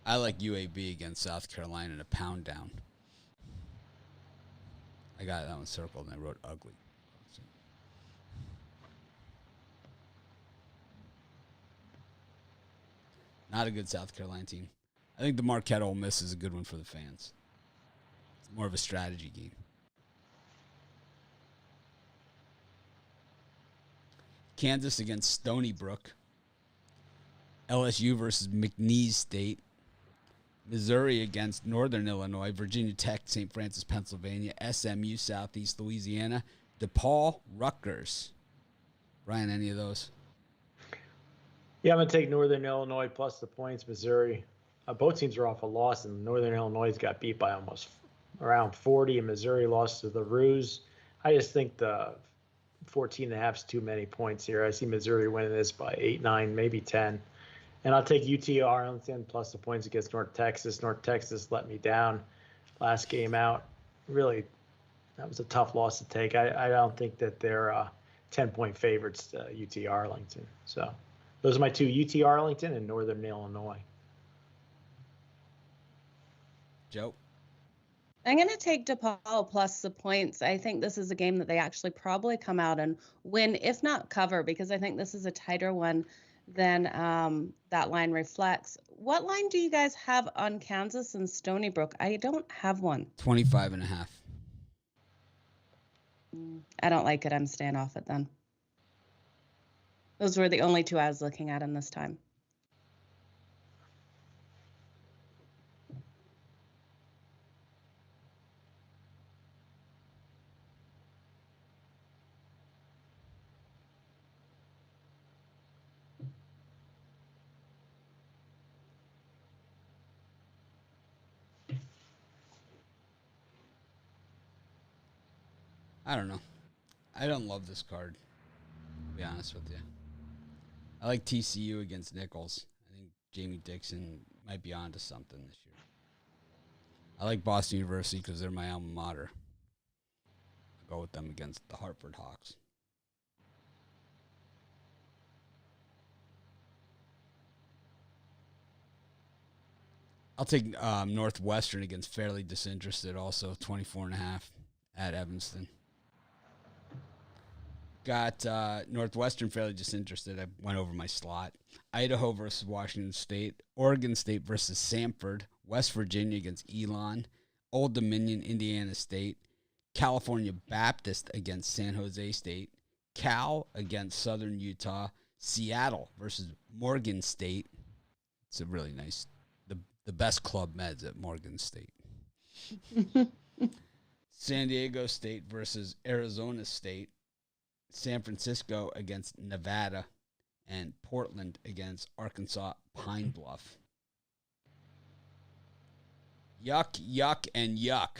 I like UAB against South Carolina in a pound down. I got that one circled and I wrote ugly. Not a good South Carolina team. I think the Marquette Ole Miss is a good one for the fans. It's more of a strategy game. Kansas against Stony Brook. LSU versus McNeese State. Missouri against Northern Illinois. Virginia Tech, St. Francis, Pennsylvania. SMU, Southeast Louisiana. DePaul, Rutgers. Brian, any of those? Yeah, I'm going to take Northern Illinois plus the points. Missouri. Both teams are off a loss, and Northern Illinois got beat by almost around 40, and Missouri lost to the Roos. I just think the 14.5 is too many points here. I see Missouri winning this by 8, 9, maybe 10. And I'll take UT Arlington plus the points against North Texas. North Texas let me down last game out. Really, that was a tough loss to take. I don't think that they're 10-point favorites to UT Arlington. So those are my two, UT Arlington and Northern Illinois. Joe? I'm going to take DePaul plus the points. I think this is a game that they actually probably come out and win, if not cover, because I think this is a tighter one than that line reflects. What line do you guys have on Kansas and Stony Brook? I don't have one. 25.5. I don't like it. I'm staying off it then. Those were the only two I was looking at in this time. I don't know. I don't love this card, to be honest with you. I like TCU against Nichols. I think Jamie Dixon might be onto something this year. I like Boston University because they're my alma mater. I'll go with them against the Hartford Hawks. I'll take Northwestern against Fairly Disinterested, also 24.5 at Evanston. Got Northwestern Fairly Disinterested. I went over my slot. Idaho versus Washington State. Oregon State versus Samford. West Virginia against Elon. Old Dominion, Indiana State. California Baptist against San Jose State. Cal against Southern Utah. Seattle versus Morgan State. It's a really nice, the best club meds at Morgan State. San Diego State versus Arizona State. San Francisco against Nevada. And Portland against Arkansas Pine Bluff. Yuck, yuck, and yuck.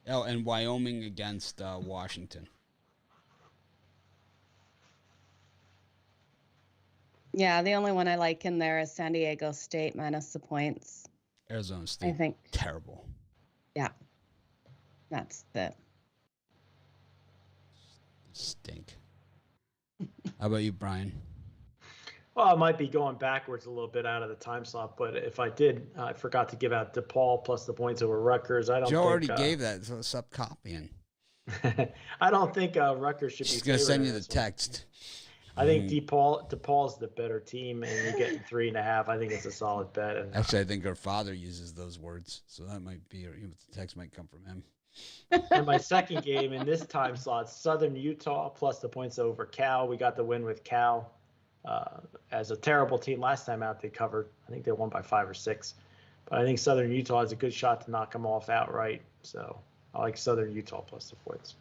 Oh, and Wyoming against Washington. Yeah, the only one I like in there is San Diego State minus the points. Arizona State, I think. terrible. Yeah, that's it. Stink. How about you, Brian? Well, I might be going backwards a little bit out of the time slot, but if I did, I forgot to give out DePaul plus the points over Rutgers. I don't. Joe think, already gave that, so stop copying. I don't think Rutgers should She's be. going to send you the one. text. I think DePaul's the better team, and you're getting 3.5. I think it's a solid bet. And Actually, I think her father uses those words, so that might be, the text might come from him. and my second game in this time slot, Southern Utah plus the points over Cal. We got the win with Cal. As a terrible team last time out, they covered. I think they won by 5 or 6. But I think Southern Utah has a good shot to knock them off outright. So I like Southern Utah plus the points.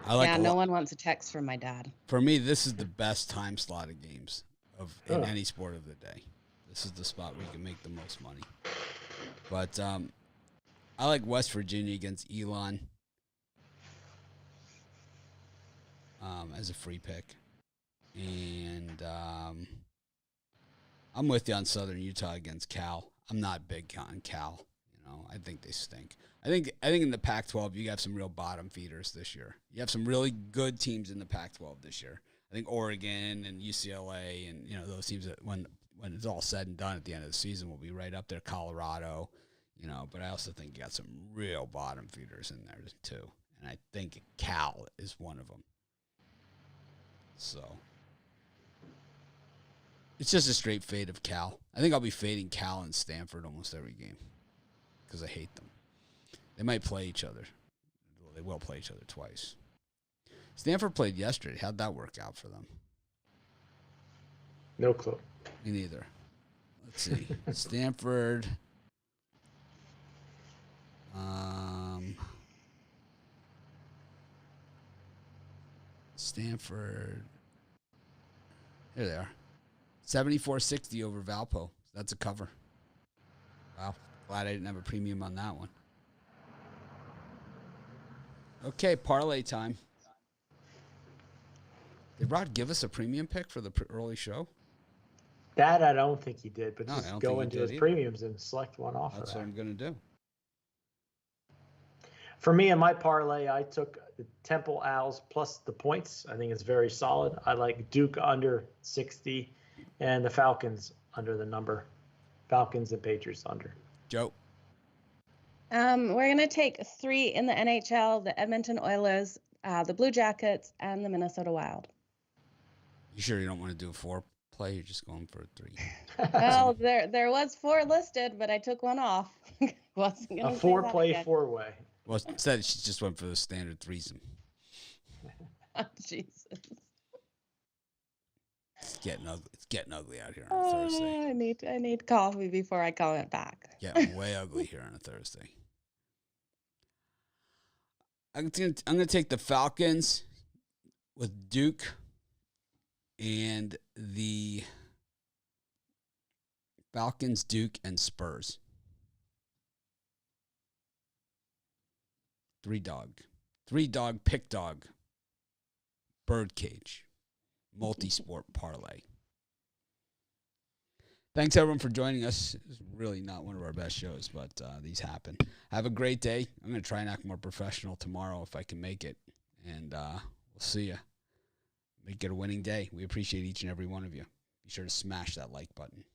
No one wants a text from my dad. For me, this is the best time slot of games in any sport of the day. This is the spot where you can make the most money. But I like West Virginia against Elon as a free pick. And I'm with you on Southern Utah against Cal. I'm not big on Cal. I think they stink. I think in the Pac-12 you have some real bottom feeders this year. You have some really good teams in the Pac-12 this year. I think Oregon and UCLA and those teams that when it's all said and done at the end of the season will be right up there. Colorado, but I also think you got some real bottom feeders in there too. And I think Cal is one of them. So it's just a straight fade of Cal. I think I'll be fading Cal and Stanford almost every game because I hate them. They might play each other. Well, they will play each other twice. Stanford played yesterday. How'd that work out for them? No clue. Me neither. Let's see. Stanford. Stanford. Here they are. 74-60 over Valpo. That's a cover. Wow. Glad I didn't have a premium on that one. Okay, parlay time. Did Rod give us a premium pick for the early show? That I don't think he did, but No, just go into his premiums and select one off That's of that. what I'm going to do. For me, in my parlay, I took the Temple Owls plus the points. I think it's very solid. I like Duke under 60 and the Falcons under the number. Falcons and Patriots under. Joe? We're going to take 3 in the NHL, the Edmonton Oilers, the Blue Jackets, and the Minnesota Wild. You sure you don't want to do a 4 play? You're just going for a 3. Well, there was 4 listed, but I took one off. Wasn't gonna A say 4-play that again. 4-way. Well, instead she just went for the standard threesome. Oh, Jesus. It's getting ugly out here on a Thursday. I need coffee before I comment back. Getting way ugly here on a Thursday. I'm gonna take the Falcons with Duke and the Falcons, Duke, and Spurs. 3 dog. 3-dog, pick dog, birdcage, multi-sport parlay. Thanks, everyone, for joining us. It's really not one of our best shows, but these happen. Have a great day. I'm going to try and act more professional tomorrow if I can make it. And we'll see you. Make it a winning day. We appreciate each and every one of you. Be sure to smash that like button.